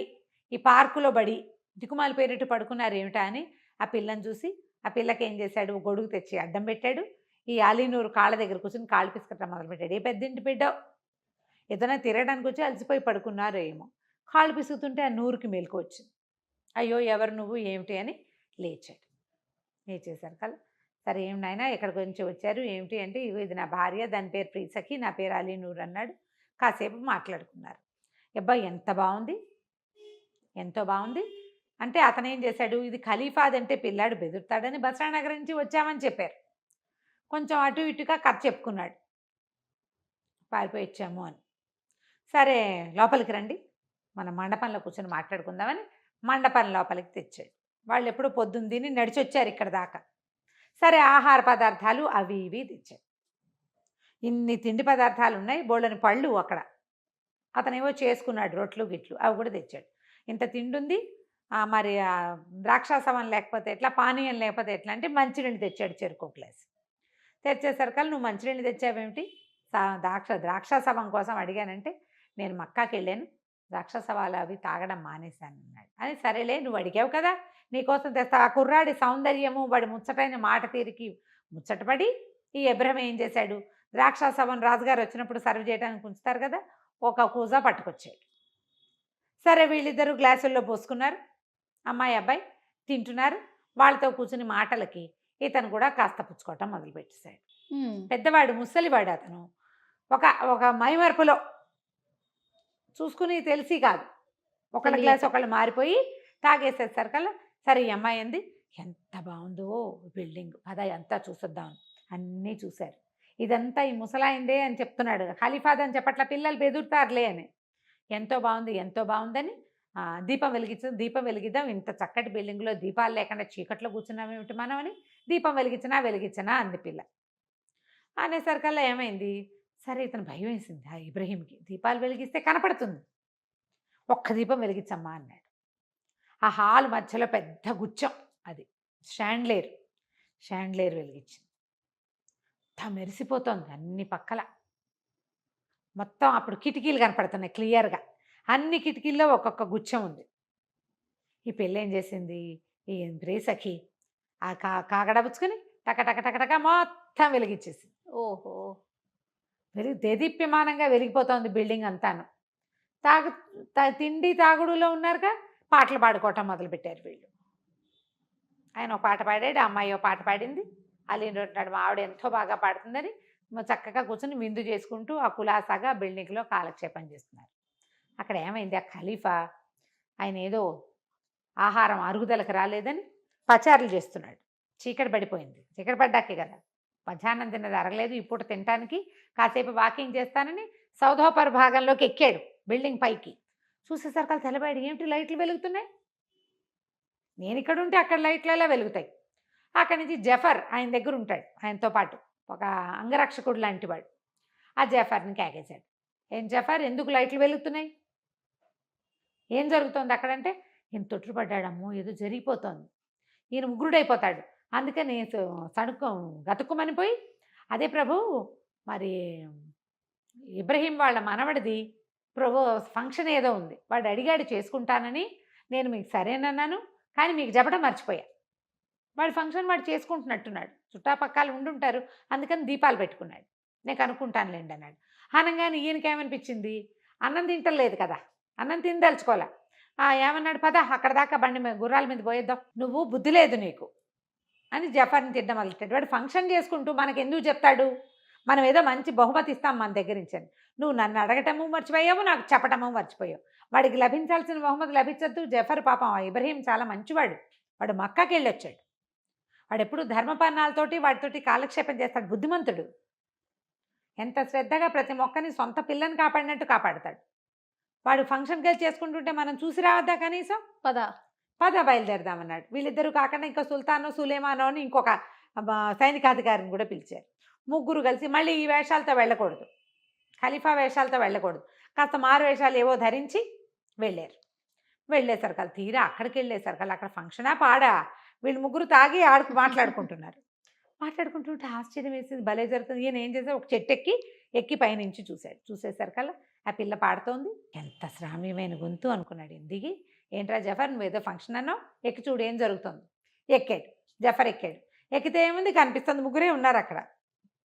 ఈ పార్కులో బడి దిక్కుమాలి పేరిట్టు పడుకున్నారు ఏమిటా అని ఆ పిల్లని చూసి, ఆ పిల్లకి ఏం చేశాడు, గొడుగు తెచ్చి అడ్డం పెట్టాడు. ఈ అలీనూరు కాళ్ళ దగ్గర కూర్చొని కాళ్ళు పిసుకట్టడం మొదలుపెట్టాడు. ఏ పెద్దింటి బిడ్డో, ఏదైనా తిరగడానికి వచ్చి అలసిపోయి పడుకున్నారో ఏమో, కాళ్ళు పిసుకుతుంటే ఆ నూరుకి మెలకు వచ్చింది. అయ్యో ఎవరు నువ్వు ఏమిటి అని లేచాడు. లేచేశారు కదా, సరే ఏం నాయనా ఎక్కడికి నుంచి వచ్చారు ఏమిటి అంటే, ఇది నా భార్య, దాని పేరు ప్రీసఖి, నా పేరు అలీనూర్ అన్నాడు. కాసేపు మాట్లాడుకున్నారు. అబ్బాయి ఎంత బాగుంది, ఎంతో బాగుంది అంటే, అతను ఏం చేశాడు, ఇది ఖలీఫాదంటే పిల్లాడు బెదురుతాడని బస్రా నగరం నుంచి వచ్చామని చెప్పారు. కొంచెం అటు ఇటుగా కథ చెప్పుకున్నాడు, పారిపోయి వచ్చాము అని. సరే లోపలికి రండి, మన మండపంలో కూర్చొని మాట్లాడుకుందామని మండపం లోపలికి తెచ్చాడు. వాళ్ళు ఎప్పుడూ పొద్దున్న తిని నడిచొచ్చారు ఇక్కడ దాకా. సరే ఆహార పదార్థాలు అవి ఇవి తెచ్చాడు. ఇన్ని తిండి పదార్థాలు ఉన్నాయి, బోళ్ళని పళ్ళు అక్కడ. అతనేమో చేసుకున్నాడు రొట్లు గిట్లు, అవి కూడా తెచ్చాడు. ఇంత తిండి ఉంది, మరి ద్రాక్షాసవం లేకపోతే ఎట్లా, పానీయం లేకపోతే ఎట్లా అంటే మంచినీళ్ళు తెచ్చాడు చెరుకు గ్లాస్. తెచ్చేసరికల్ నువ్వు మంచినీళ్ళు తెచ్చావేమిటి, ద్రాక్షాసవం కోసం అడిగానంటే నేను మక్కాకి వెళ్ళాను, ద్రాక్షాసవాలు అవి తాగడం మానేశాను అన్నాడు. అని సరేలే నువ్వు అడిగావు కదా నీకోసం తెస్తా. ఆ కుర్రాడి సౌందర్యము వాడి ముచ్చటైన మాట తీరికి ముచ్చటపడి ఈ ఇబ్రహీం ఏం చేశాడు, ద్రాక్షాసవం రాజుగారు వచ్చినప్పుడు సర్వ్ చేయడానికి ఉంచుతారు కదా, ఒక కూజా పట్టుకొచ్చాడు. సరే వీళ్ళిద్దరూ గ్లాసుల్లో పోసుకున్నారు, అమ్మాయి అబ్బాయి తింటున్నారు. వాళ్ళతో కూర్చుని మాటలకి ఇతను కూడా కాస్త పుచ్చుకోవటం మొదలుపెట్టేశాడు. పెద్దవాడు ముసలివాడు అతను. ఒక మైమర్పులో చూసుకుని తెలిసి కాదు, ఒకళ్ళ గ్లాస్ ఒకళ్ళు మారిపోయి తాగేసేసరికల్లా సరే ఈ అమ్మాయి అంది, ఎంత బాగుందో బిల్డింగ్ పద అంతా చూసొద్దాం. అన్నీ చూశారు. ఇదంతా ఈ ముసలాయిందే అని చెప్తున్నాడు, ఖలీఫాద్ అని చెప్పట్ల, పిల్లలు బెదురుతారులే అని. ఎంతో బాగుంది ఎంతో బాగుందని దీపం వెలిగిద్దాం, ఇంత చక్కటి బిల్డింగ్లో దీపాలు లేకుండా చీకట్లో కూర్చున్నామేమిటి మనం అని దీపం వెలిగించనా అంది పిల్ల. అనేసరికల్లా ఏమైంది, సరే ఇతను భయం వేసింది ఆ ఇబ్రహీంకి, దీపాలు వెలిగిస్తే కనపడుతుంది, ఒక్క దీపం వెలిగించమ్మా అన్నాడు. ఆ హాల్ మధ్యలో పెద్ద గుచ్చం, అది షాండ్లేర్ వెలిగించింది. మెరిసిపోతుంది అన్ని పక్కల, మొత్తం అప్పుడు కిటికీలు కనపడుతున్నాయి క్లియర్గా, అన్ని కిటికీల్లో ఒక్కొక్క గుచ్చం ఉంది. ఈ పెళ్ళి ఏం చేసింది, ఈ సఖి ఆ కాగడపుచ్చుకొని టక మొత్తం వెలిగించేసింది. ఓహో, దేదీప్యమానంగా వెలిగిపోతుంది బిల్డింగ్ అంతాను. తిండి తాగుడులో ఉన్నారుగా, పాటలు పాడుకోవటం మొదలుపెట్టారు వీళ్ళు. ఆయన ఒక పాట పాడాడు, అమ్మాయి ఒక పాట పాడింది. అలీని అంటాడు, మా ఆవిడ ఎంతో బాగా పాడుతుందని చక్కగా కూర్చొని విందు చేసుకుంటూ ఆ కులాసాగా బిల్డింగ్లో కాలక్షేపం చేస్తున్నారు. అక్కడ ఏమైంది, ఆ ఖలీఫా ఆయన ఏదో ఆహారం అరుగుదలకు రాలేదని పచారులు చేస్తున్నాడు. చీకటి పడిపోయింది, చీకటి పడ్డాకే కదా మధ్యాహ్నం తిన్నది అరగలేదు, ఇప్పుడు తినటానికి కాసేపు వాకింగ్ చేస్తానని సౌధోపర్ భాగంలోకి ఎక్కాడు బిల్డింగ్ పైకి. చూసేసరికి తెల్లబాడు, ఏమిటి లైట్లు వెలుగుతున్నాయి, నేను ఇక్కడ ఉంటే అక్కడ లైట్లు ఎలా వెలుగుతాయి. అక్కడి నుంచి జఫర్ ఆయన దగ్గర ఉంటాడు, ఆయనతో పాటు ఒక అంగరక్షకుడు లాంటి వాడు. ఆ జఫర్ని కేకేశాడు, ఏం జఫర్ ఎందుకు లైట్లు వెలుగుతున్నాయి, ఏం జరుగుతుంది అక్కడంటే, ఈయన తొట్టుపడ్డాడమ్మో ఏదో జరిగిపోతుంది, ఈయన ఉగ్రుడైపోతాడు, అందుకని గతుక్కుమనిపోయి అదే ప్రభు మరి ఇబ్రహీం వాళ్ళ మనవడిది ఫంక్షన్ ఏదో ఉంది, వాడు అడిగాడు చేసుకుంటానని, నేను మీకు సరేనన్నాను కానీ మీకు చెప్పడం మర్చిపోయా, వాడి ఫంక్షన్ వాడు చేసుకుంటున్నట్టున్నాడు, చుట్టాపక్కలు ఉండుంటారు, అందుకని దీపాలు పెట్టుకున్నాడు, నేను కనుక్కుంటానులేండి అన్నాడు. అనగానే ఈయనకేమనిపించింది, అన్నం తింటలేదు కదా, అన్నం తినదలుచుకోలే. ఏమన్నాడు, పద అక్కడ దాకా బండి గుర్రాల మీద పోయేద్దాం, నువ్వు బుద్ధి లేదు నీకు అని జఫర్ని తిట్టడం మొదలెట్టాడు. వాడు ఫంక్షన్ చేసుకుంటూ మనకు ఎందుకు చెప్తాడు, మనం ఏదో మంచి బహుమతి ఇస్తాం మన దగ్గర నుంచి అని, నువ్వు నన్ను అడగటము మర్చిపోయావు, నాకు చెప్పటము మర్చిపోయావు. వాడికి లభించాల్సిన బహుమతి లభించద్దు. జఫర్ పాపం ఇబ్రహీం చాలా మంచివాడు, వాడు మక్కాకి వెళ్ళి వచ్చాడు, వాడు ఎప్పుడు ధర్మపాలనాలతోటి వాటితోటి కాలక్షేపం చేస్తాడు, బుద్ధిమంతుడు. ఎంత శ్రద్ధగా ప్రతి మొక్కని సొంత పిల్లని కాపాడినట్టు కాపాడతాడు. వాడు ఫంక్షన్కి వెళ్ళి చేసుకుంటుంటే మనం చూసి రావద్దా కనీసం, పద బయలుదేరదామన్నాడు. వీళ్ళిద్దరూ కాకుండా ఇంకా సుల్తానో సులేమానో అని ఇంకొక సైనికాధికారిని కూడా పిలిచారు. ముగ్గురు కలిసి మళ్ళీ ఈ వేషాలతో వెళ్ళకూడదు, ఖలీఫా వేషాలతో వెళ్ళకూడదు, కాస్త మారు వేషాలు ఏవో ధరించి వెళ్ళేసరికల్ తీరా అక్కడికి వెళ్ళేసరికల్ అక్కడ ఫంక్షనా పాడా, వీళ్ళు ముగ్గురు తాగి మాట్లాడుకుంటుంటే ఆశ్చర్యం వేసింది, భలే జరుగుతుంది. ఈయన ఏం చేశాడు, ఒక చెట్టు ఎక్కి పైనుంచి చూసేసరికల్లా ఆ పిల్ల పాడుతోంది, ఎంత శ్రామ్యమైన గొంతు అనుకున్నాడు. దిగి ఏంట్రా జఫర్ నువ్వు ఏదో ఫంక్షన్ అన్నావు, ఎక్కి చూడు ఏం జరుగుతుంది. జఫర్ ఎక్కాడు. ఎక్కితే ఏముంది, కనిపిస్తుంది ముగ్గురే ఉన్నారు అక్కడ,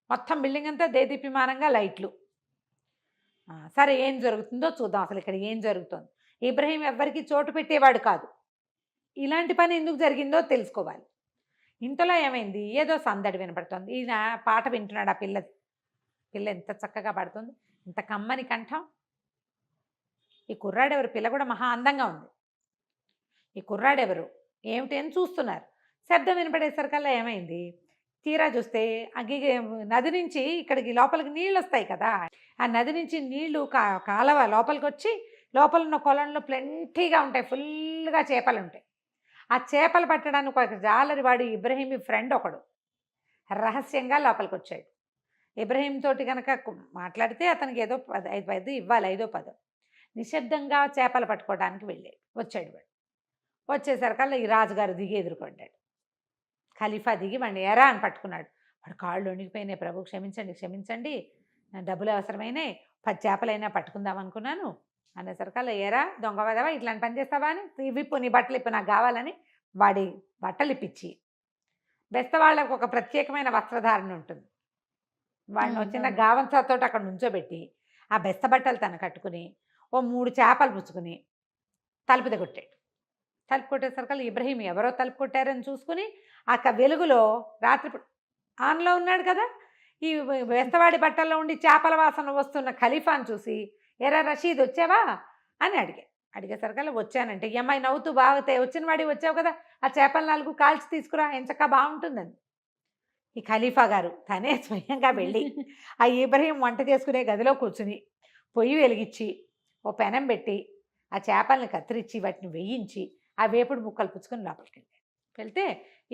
మొత్తం బిల్డింగ్ అంతా దేదీప్యమానంగా లైట్లు. సరే ఏం జరుగుతుందో చూద్దాం, అసలు ఇక్కడ ఏం జరుగుతుంది. ఇబ్రహీం ఎవ్వరికి చోటు పెట్టేవాడు కాదు, ఇలాంటి పని ఎందుకు జరిగిందో తెలుసుకోవాలి. ఇంతలో ఏమైంది, ఏదో సందడి వినపడుతుంది. ఈయన పాట వింటున్నాడు, ఆ పిల్ల ఎంత చక్కగా పాడుతుంది, ఇంత కమ్మని కంఠం. ఈ కుర్రాడెవరు, పిల్ల కూడా మహా అందంగా ఉంది, ఈ కుర్రాడెవరు ఏమిటి అని చూస్తున్నారు. శబ్దం వినపడేసరికల్లా ఏమైంది, తీరా చూస్తే నది నుంచి ఇక్కడికి లోపలికి నీళ్ళు వస్తాయి కదా, ఆ నది నుంచి నీళ్లు కాలవ లోపలికి వచ్చి లోపల ఉన్న కొలంలో ప్లెంటీగా ఉంటాయి, ఫుల్గా చేపలు ఉంటాయి. ఆ చేపలు పట్టడానికి ఒక జాలరి వాడు ఇబ్రహీం ఫ్రెండ్ ఒకడు రహస్యంగా లోపలికి వచ్చాడు. ఇబ్రహీం తోటి కనుక మాట్లాడితే అతనికి ఏదో 5 ఇవ్వాలి, 5-10. నిశ్శబ్దంగా చేపలు పట్టుకోవడానికి వచ్చాడు వాడు. వచ్చేసరికల్లా ఈ రాజుగారు దిగి ఎదుర్కొంటాడు. ఖలీఫా దిగి వాడిని ఎరా అని పట్టుకున్నాడు. వాడు కాళ్ళు వణికిపోయినాయి. ప్రభు క్షమించండి, క్షమించండి, డబ్బులు అవసరమైనాయి, 10 చేపలైనా పట్టుకుందాం అనుకున్నాను అనేసరికల్లా ఎరా దొంగ వదవా ఇట్లాంటి పని చేస్తావా అని, విప్పు నీ బట్టలు ఇప్పు నాకు కావాలని వాడి బట్టలు ఇప్పించి, బెస్తవాళ్ళకు ఒక ప్రత్యేకమైన వస్త్రధారణ ఉంటుంది, వాడిని వచ్చిన గావంతో అక్కడ నుంచోబెట్టి ఆ బెస్త బట్టలు తను కట్టుకుని ఓ 3 చేపలు పుచ్చుకుని తలుపు కొట్టాడు. తలుపు కొట్టేసరికి ఇబ్రహీం ఎవరో తలుపు కొట్టారని చూసుకుని ఆ వెలుగులో రాత్రి ఆన్లో ఉన్నాడు కదా, ఈ బెస్తవాడి బట్టల్లో ఉండి చేపల వాసన వస్తున్న ఖలీఫాను చూసి ఎరా రషీద్ వచ్చావా అని అడిగేసరికల్లా వచ్చానంటే ఈ అమ్మాయి నవ్వుతూ బాగుతే వచ్చిన వాడి వచ్చావు కదా, ఆ చేపలు 4 కాల్చి తీసుకురా ఎంచక్క బాగుంటుందని. ఈ ఖలీఫా గారు తనే స్వయంగా వెళ్ళి ఆ ఇబ్రహీం వంట చేసుకునే గదిలో కూర్చుని పొయ్యి వెలిగించి ఓ పెనం పెట్టి ఆ చేపల్ని కత్తిరించి వాటిని వేయించి ఆ వేపుడు ముక్కలు పుచ్చుకొని లోపలికి వెళ్తే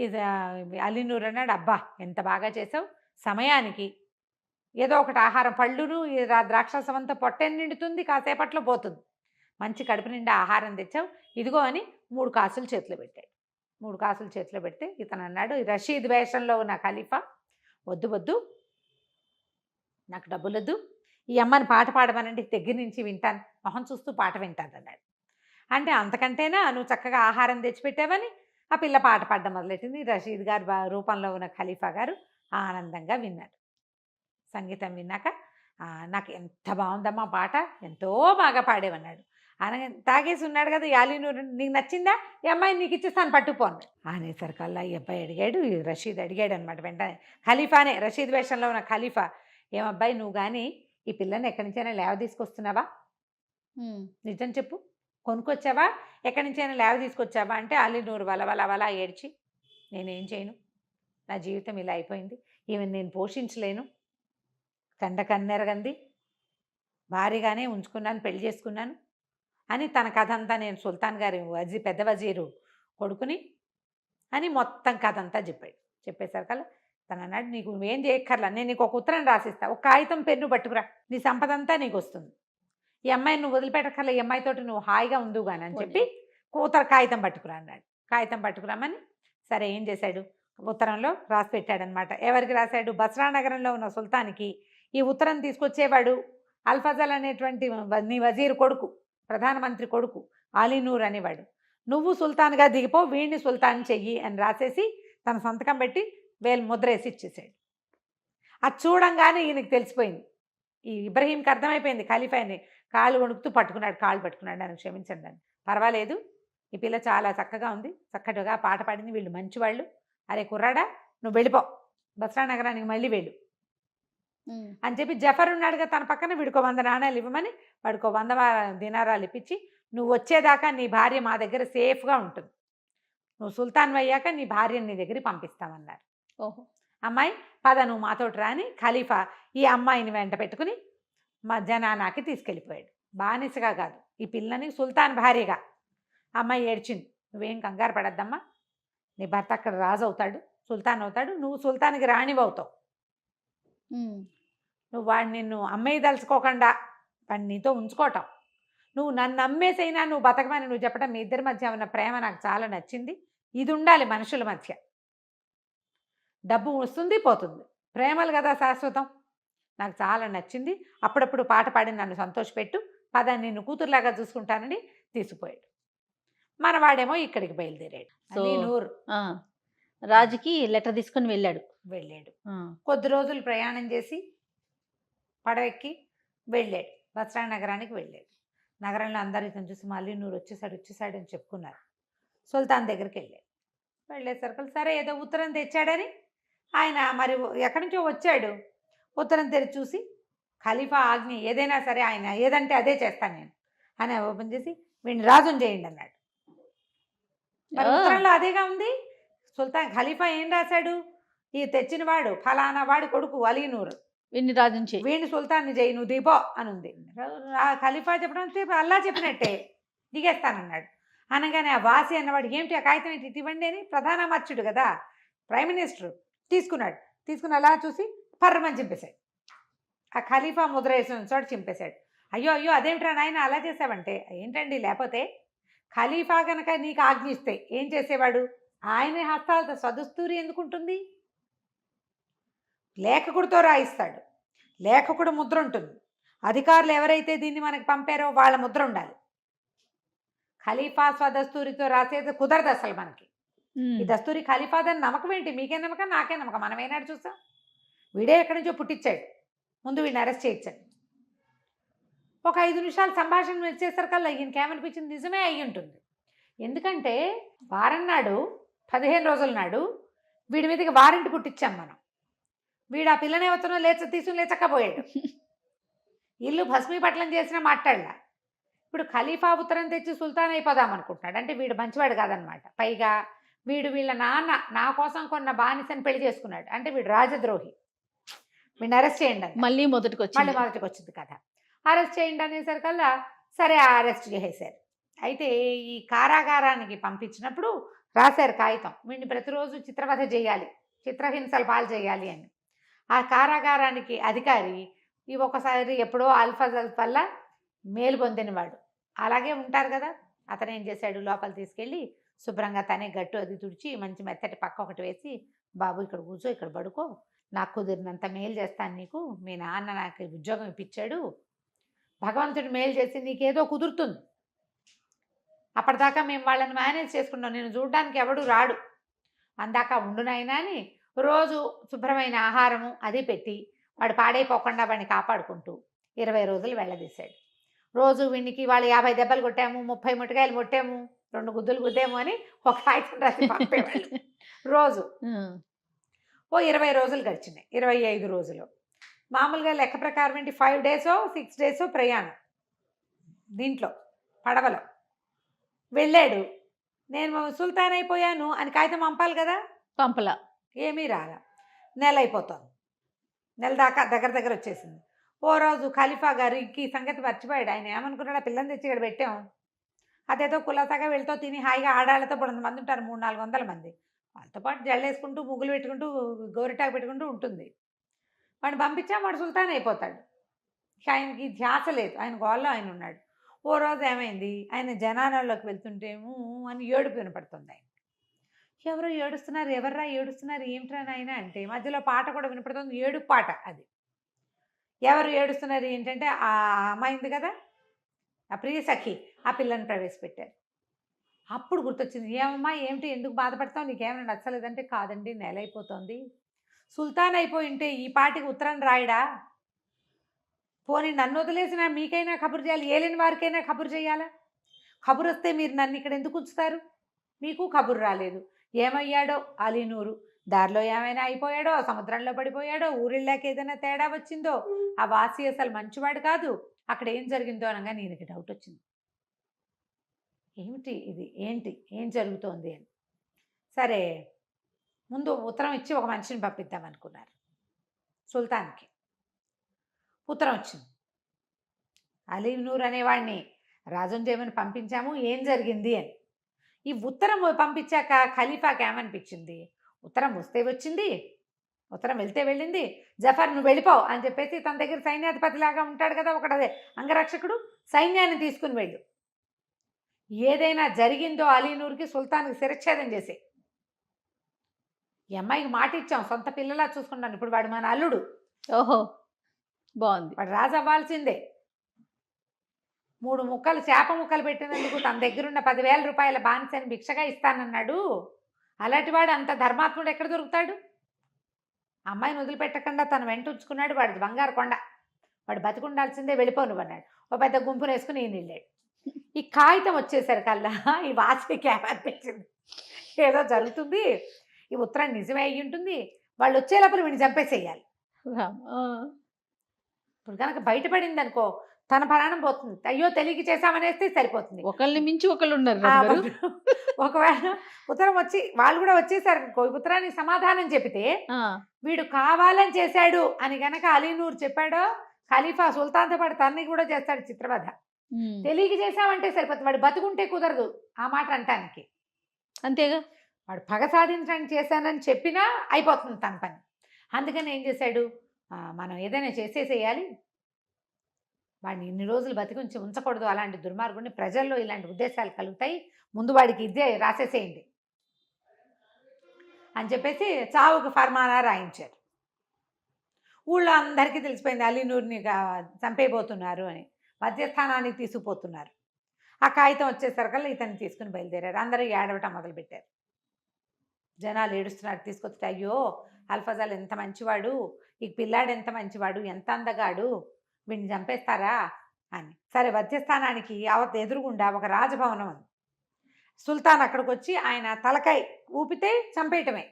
ఇది అలీ నూర్ అన్నాడు, అబ్బా ఎంత బాగా చేసావు, సమయానికి ఏదో ఒకటి ఆహారం, పళ్ళును ద్రాక్షరసం అంతా పొట్టెని నిండుతుంది, కాసేపట్లో పోతుంది, మంచి కడుపు నిండా ఆహారం తెచ్చావు, ఇదిగో అని 3 కాసులు చేతిలో పెట్టాడు. 3 కాసులు చేతిలో పెడితే ఇతను అన్నాడు, ఈ రషీద్ వేషంలో ఉన్న ఖలీఫా, వద్దు నాకు డబ్బులు వద్దు, ఈ అమ్మని పాట పాడమనండి దగ్గర నుంచి వింటాను, మొహం చూస్తూ పాట వింటాను అన్నాడు. అంటే అంతకంటేనా నువ్వు చక్కగా ఆహారం తెచ్చిపెట్టావని ఆ పిల్ల పాట పాడడం మొదలెట్టింది. రషీద్ గారు రూపంలో ఉన్న ఖలీఫా గారు ఆనందంగా విన్నాడు. సంగీతం విన్నాక నాకు ఎంత బాగుందమ్మా పాట, ఎంతో బాగా పాడేవన్నాడు. అనగా తాగేసి ఉన్నాడు కదా అలీ నూర్, నీకు నచ్చిందా, ఈ అమ్మాయిని నీకు ఇచ్చేస్తాను పట్టుకోండి అనేసరికల్లా ఈ అబ్బాయి అడిగాడు, రషీద్ అడిగాడు అనమాట. వెంటనే ఖలీఫానే, రషీద్ వేషంలో ఉన్న ఖలీఫా, ఏమబ్బాయి నువ్వు కానీ ఈ పిల్లని ఎక్కడి నుంచైనా లేవ తీసుకొస్తున్నావా, నిజం చెప్పు, కొనుక్కొచ్చావా, ఎక్కడి నుంచైనా లేవ తీసుకొచ్చావా అంటే అలీ నూర్ వల ఏడ్చి, నేనేం చేయను, నా జీవితం ఇలా అయిపోయింది, ఈమెను నేను పోషించలేను, కన్నెరగంది, భారీగానే ఉంచుకున్నాను, పెళ్లి చేసుకున్నాను అని తన కథ అంతా నేను సుల్తాన్ గారి పెద్ద వజీరు కొడుకుని అని మొత్తం కథ అంతా చెప్పేసరికల్లా తను అన్నాడు, నీకు నువ్వేం చేయక్కర్లా, నేను నీకు ఒక ఉత్తరం రాసిస్తా, ఒక కాగితం పెన్ను పట్టుకురా, నీ సంపద అంతా నీకు వస్తుంది, ఈ అమ్మాయిని నువ్వు వదిలిపెట్టక్కర్లా, ఈ అమ్మాయితోటి నువ్వు హాయిగా ఉందువు కానీ అని చెప్పి కాగితం పట్టుకురా అన్నాడు. కాగితం పట్టుకురామని సరే ఏం చేశాడు, ఉత్తరంలో రాసి పెట్టాడనమాట. ఎవరికి రాశాడు, బస్రా నగరంలో ఉన్న సుల్తాన్కి ఈ ఉత్తరం తీసుకొచ్చేవాడు అల్ఫజల్ అనేటువంటి నీ వజీర్ కొడుకు, ప్రధానమంత్రి కొడుకు అలీ నూర్ అనేవాడు, నువ్వు సుల్తాన్గా దిగిపో, వీడిని సుల్తాన్ చెయ్యి అని రాసేసి తన సంతకం పెట్టి ముద్ర వేసి ఇచ్చేసాడు. అది చూడంగానే ఈయనకి తెలిసిపోయింది, ఈ ఇబ్రహీంకి అర్థమైపోయింది, ఖలీఫాని కాళ్ళు వణుకుతూ కాళ్ళు పట్టుకున్నాడు, నన్ను క్షమించండి అని, పర్వాలేదు ఈ పిల్ల చాలా చక్కగా ఉంది, చక్కటిగా పాట పాడింది, వీళ్ళు మంచివాళ్ళు, అరే కుర్రాడా నువ్వు వెళ్ళిపో, బస్రా నగరానికి మళ్ళీ వెళ్ళు అని చెప్పి జఫర్ ఉన్నాడుగా తన పక్కన, వీడికో 100 నాణాలు ఇవ్వమని వాడికో 100 దినారాలు ఇప్పించి, నువ్వు వచ్చేదాకా నీ భార్య మా దగ్గర సేఫ్గా ఉంటుంది, నువ్వు సుల్తాన్ అయ్యాక నీ భార్యని నీ దగ్గరికి పంపిస్తామన్నారు. ఓహో, అమ్మాయి పద నువ్వు మాతోటి రాని ఖలీఫా ఈ అమ్మాయిని వెంట పెట్టుకుని జనానాకి తీసుకెళ్ళిపోయాడు. బానిసగా కాదు, ఈ పిల్లని సుల్తాన్ భార్యగా. అమ్మాయి ఏడ్చింది, నువ్వేం కంగారు పడద్దమ్మా, నీ భర్త అక్కడ రాజు అవుతాడు, సుల్తాన్ అవుతాడు, నువ్వు సుల్తాన్కి రాణివి అవుతావు, నువ్వు వాడిని నిన్ను అమ్మాయి తలుచుకోకుండా వాడిని నీతో ఉంచుకోవటం, నువ్వు నన్ను అమ్మేసైనా నువ్వు బతకమని నువ్వు చెప్పడం, మీ ఇద్దరి మధ్య ఉన్న ప్రేమ నాకు చాలా నచ్చింది, ఇది ఉండాలి మనుషుల మధ్య, డబ్బు వస్తుంది పోతుంది, ప్రేమలు కదా శాశ్వతం, నాకు చాలా నచ్చింది, అప్పుడప్పుడు పాట పాడి నన్ను సంతోషపెట్టు, పద నిన్ను కూతురులాగా చూసుకుంటానని తీసుకుపోయాడు. మనవాడేమో ఇక్కడికి బయలుదేరాడు. అలీ నూర్ రాజుకి లెటర్ తీసుకొని వెళ్ళాడు. కొద్ది రోజులు ప్రయాణం చేసి పడవెక్కి వెళ్ళాడు, బస్రా నగరానికి వెళ్ళాడు. నగరంలో అందరూ ఇతను చూసి అలీ నూర్ వచ్చేసాడు అని చెప్పుకున్నారు. సుల్తాన్ దగ్గరికి వెళ్ళేసరికి సరే ఏదో ఉత్తరం తెచ్చాడని ఆయన మరి ఎక్కడి నుంచో వచ్చాడు, ఉత్తరం తెరిచి చూసి ఖలీఫా ఆజ్ఞ ఏదైనా సరే ఆయన ఏదంటే అదే చేస్తాను నేను అని ఓపెన్ చేసి వీడిని రాజుని చేయండి అన్నాడు. మరి ఉత్తరంలో అదేగా ఉంది. సుల్తాన్ ఖలీఫా ఏం రాశాడు, ఈ తెచ్చిన వాడు ఫలానా వాడి కొడుకు అలీ నూర్, వీడిని రాజుని చేయి, వీడిని సుల్తాన్ని చేయి, నువ్వు దిపో అని ఉంది. ఖలీఫా చెప్పడం అల్లా చెప్పినట్టే దిగేస్తానన్నాడు. అనగానే ఆ వాసి అన్నవాడు ఏమిటి ఆ కాగితం ఏంటి ఇవ్వండి అని, ప్రధానమర్చుడు కదా ప్రైమ్ మినిస్టర్ తీసుకున్నాడు. తీసుకుని అలా చూసి పర్రమని చింపేశాడు. ఆ ఖలీఫా ముద్ర వేసిన చోట చింపేశాడు. అయ్యో అయ్యో అదేమిట్రా నాయన అలా చేసావంటే, ఏంటండి లేకపోతే ఖలీఫా కనుక నీకు ఆజ్ఞిస్తే ఏం చేసేవాడు? ఆయన హస్తాలతో స్వదస్తూరి ఎందుకుంటుంది? లేఖకుడితో రాయిస్తాడు, లేఖకుడు ముద్ర ఉంటుంది, అధికారులు ఎవరైతే దీన్ని మనకి పంపారో వాళ్ళ ముద్ర ఉండాలి. ఖలీఫా స్వదస్తూరితో రాసేది కుదరదు అసలు మనకి. ఈ దస్తూరి ఖలీఫాదని నమ్మకం ఏంటి? మీకే నమ్మకం, నాకే నమ్మకం, మనం ఏనాడు చూసాం? వీడే ఎక్కడి నుంచో పుట్టించాడు, ముందు వీడిని అరెస్ట్ చేయించాడు. ఒక 5 నిమిషాలు సంభాషణ వచ్చేసరికల్లా ఈయనకేమనిపించింది? నిజమే అయ్యి ఉంటుంది. ఎందుకంటే వారం నాడు 15 రోజుల నాడు వీడి మీదకి వారెంట్ పుట్టించాం మనం. వీడు ఆ పిల్లనేవతనో తీసుకుని లేచక్కపోయాడు. ఇల్లు భస్మీపట్లం చేసినా మాట్లాడలా. ఇప్పుడు ఖలీఫా ఉత్తరం తెచ్చి సుల్తాన్ అయిపోదాం అనుకుంటున్నాడు. అంటే వీడు మంచివాడు కాదనమాట. పైగా వీళ్ళ నాన్న నా కోసం కొన్న బానిసని పెళ్లి చేసుకున్నాడు. అంటే వీడు రాజద్రోహి. వీడిని అరెస్ట్ చేయండి అని మళ్ళీ మొదటికి వచ్చింది కథ. అరెస్ట్ చేయండి అనేసరికల్లా సరే అరెస్ట్ చేసేశారు. అయితే ఈ కారాగారానికి పంపించినప్పుడు రాశారు కాగితం, వీడిని ప్రతిరోజు చిత్రవధ చేయాలి, చిత్రహింసలు పాలు చేయాలి అని. ఆ కారాగారానికి అధికారి ఈ ఒకసారి ఎప్పుడో అల్ఫజల్ వల్ల మేలు పొందినవాడు, అలాగే ఉంటారు కదా. అతను ఏం చేశాడు, లోపల తీసుకెళ్ళి శుభ్రంగా తనే గట్టు అది తుడిచి మంచి మెత్తటి పక్క ఒకటి వేసి, బాబు ఇక్కడ కూర్చో, ఇక్కడ పడుకో, నాకు కుదిరినంత మేలు చేస్తాను నీకు, మీ నాన్న నాకు ఉద్యోగం ఇప్పించాడు, భగవంతుడు మేలు చేసి నీకేదో కుదురుతుంది, అప్పటిదాకా మేము వాళ్ళని మేనేజ్ చేసుకున్నాం, నేను చూడడానికి ఎవడు రాడు, అందాక ఉండునైనా అని రోజు శుభ్రమైన ఆహారము అది పెట్టి వాడు పాడైపోకుండా వాడిని కాపాడుకుంటూ 20 రోజులు వెళ్ళదీశాడు. రోజు వీడికి వాళ్ళు 50 దెబ్బలు కొట్టాము, 30 ముట్టకాయలు కొట్టాము, 2 గుద్దులు గుద్దాము అని ఒక కాగితం రాసి పంపేవాళ్ళు రోజు. ఓ 20 రోజులు గడిచినాయి. 25 రోజులు మామూలుగా లెక్క ప్రకారం ఏంటి, 5 డేసో 6 డేసో ప్రయాణం దీంట్లో పడవలో వెళ్ళాడు. నేను సుల్తాన్ అయిపోయాను అని కాగితం పంపాలి కదా, పంపలా, ఏమీ రాలా. నెల అయిపోతుంది, నెల దాకా దగ్గర వచ్చేసింది. ఓ రోజు ఖలీఫా గారికి సంగతి మర్చిపోయాడు. ఆయన ఏమనుకున్నాడు, ఆ పిల్లని తెచ్చి ఇక్కడ పెట్టాం, అదేదో కులసగా వెళ్తూ తిని హాయిగా ఆడాళ్ళతో 400 మంది ఉంటారు, 300-400 మంది, వాళ్ళతో పాటు జల్లేసుకుంటూ ముగ్గులు పెట్టుకుంటూ గోరిటాకు పెట్టుకుంటూ ఉంటుంది. వాడిని పంపించా, వాడు సుల్తాన్ అయిపోతాడు. ఆయనకి ధ్యాస లేదు, ఆయన గోల్లో ఆయన ఉన్నాడు. ఓ రోజు ఏమైంది, ఆయన జనాలలోకి వెళ్తుంటేమో అని ఏడుపు వినపడుతుంది. ఆయన ఎవరో ఏడుస్తున్నారు, ఎవర్రా ఏడుస్తున్నారు, ఏమిట్రా నాయన అంటే మధ్యలో పాట కూడా వినపడుతుంది, ఏడుపు పాట. అది ఎవరు ఏడుస్తున్నారు ఏంటంటే ఆ అమ్మాయింది కదా, ఆ ప్రియ సఖి, ఆ పిల్లని ప్రవేశపెట్టారు. అప్పుడు గుర్తొచ్చింది, ఏమమ్మా ఏమిటి, ఎందుకు బాధపడతావు, నీకేమైనా నచ్చలేదంటే, కాదండి నెల అయిపోతుంది, సుల్తాన్ అయిపోయి ఉంటే ఈ పాటికి ఉత్తరం రాయడా, పోనీ నన్ను వదిలేసినా మీకైనా కబురు చేయాలి, ఏలేని వారికైనా కబురు చేయాలా, కబురు వస్తే మీరు నన్ను ఇక్కడ ఎందుకు ఉంచుతారు, మీకు కబురు రాలేదు, ఏమయ్యాడో అలీనూరు, దారిలో ఏమైనా అయిపోయాడో, సముద్రంలో పడిపోయాడో, ఊరిళ్ళకి ఏదైనా తేడా వచ్చిందో, ఆ వాసి అసలు మంచివాడు కాదు, అక్కడ ఏం జరిగిందో అనగా నేనకి డౌట్ వచ్చింది, ఏమిటి ఇది, ఏం జరుగుతోంది అని. సరే ముందు ఉత్తరం ఇచ్చి ఒక మనిషిని పంపిద్దాం అనుకున్నారు. సుల్తాన్కి ఉత్తరం వచ్చింది, అలీనూర్ అనేవాడిని రాజుని చేయమని పంపించాము, ఏం జరిగింది అని. ఈ ఉత్తరం పంపించాక ఖలీఫాకి ఏమనిపించింది, ఉత్తరం వస్తే వచ్చింది, ఉత్తరం వెళ్తే వెళ్ళింది, జఫర్ నువ్వు వెళ్ళిపోవు అని చెప్పేసి తన దగ్గర సైన్యాధిపతిలాగా ఉంటాడు కదా ఒకటే అంగరక్షకుడు, సైన్యాన్ని తీసుకుని వెళ్ళు, ఏదైనా జరిగిందో అలీనూర్కి సుల్తాన్కి శిరచ్ఛేదం చేసే. ఈ అమ్మాయికి మాట ఇచ్చాం, సొంత పిల్లలా చూసుకున్నాను, ఇప్పుడు వాడు మన అల్లుడు, ఓహో బాగుంది, వాడు రాజు అవ్వాల్సిందే. 3 ముక్కలు చేప ముక్కలు పెట్టినందుకు తన దగ్గరున్న 10,000 రూపాయల బానిసని భిక్షగా ఇస్తానన్నాడు. అలాంటి వాడు అంత ధర్మాత్ముడు ఎక్కడ దొరుకుతాడు? అమ్మాయిని వదిలిపెట్టకుండా తను వెంట ఉంచుకున్నాడు. వాడిది బంగారు కొండ, వాడు బతికుండాల్సిందే, వెళ్ళిపోను అన్నాడు. ఓ పెద్ద గుంపును వేసుకుని ఈయన వెళ్ళాడు. ఈ కాగితం వచ్చేసరికల్లా ఈ వాసికి ఏమనిపించింది, ఏదో జరుగుతుంది, ఈ ఉత్తరం నిజమే అయ్యి ఉంటుంది, వాళ్ళు వచ్చేలోపల వీడిని చంపేసేయాలి. ఇప్పుడు కనుక బయటపడింది అనుకో తన ప్రాణం పోతుంది, అయ్యో తెలియక చేశామనేస్తే సరిపోతుంది. ఒకళ్ళని మించి ఒకళ్ళు ఉన్నారు. ఒకవేళ ఉత్తరం వచ్చి వాళ్ళు కూడా వచ్చేసారు అనుకో, ఉత్తరానికి సమాధానం చెబితే వీడు కావాలని చేశాడు అని గనక అలీనూర్ చెప్పాడో, ఖలీఫా సుల్తాన్తో పాటు తన్ని కూడా చేస్తాడు చిత్రవధ. తెలియక చేశామంటే సరిపోతుంది, వాడు బతుకుంటే కుదరదు ఆ మాట అంటానికి. అంతేగా, వాడు పగ సాధించడానికి చేశానని చెప్పినా అయిపోతుంది తన పని. అందుకని ఏం చేశాడు, మనం ఏదైనా చేసేసేయాలి, వాడిని ఇన్ని రోజులు బతికించి ఉంచకూడదు, అలాంటి దుర్మార్గుడిని, ప్రజల్లో ఇలాంటి ఉద్దేశాలు కలుగుతాయి, ముందు వాడికి ఇదే రాసేసేయండి అని చెప్పేసి చావుకు ఫర్మానా రాయించారు. ఊళ్ళో అందరికీ తెలిసిపోయింది అలీనూర్ని చంపేయబోతున్నారు అని, మధ్యస్థానానికి తీసుకుపోతున్నారు. ఆ కాగితం వచ్చేసరికల్లా ఇతన్ని తీసుకుని బయలుదేరారు. అందరూ ఏడవటం మొదలుపెట్టారు. జనాలు ఏడుస్తున్నారు. తీసుకొచ్చి, అయ్యో అల్ఫజల్ ఎంత మంచివాడు, ఈ పిల్లాడు ఎంత మంచివాడు, ఎంత అందగాడు, వీడిని చంపేస్తారా అని. సరే, మధ్యస్థానానికి ఎదురుగుండా ఒక రాజభవనం ఉంది. సుల్తాన్ అక్కడికి వచ్చి ఆయన తలకాయ ఊపితే చంపేయటమే,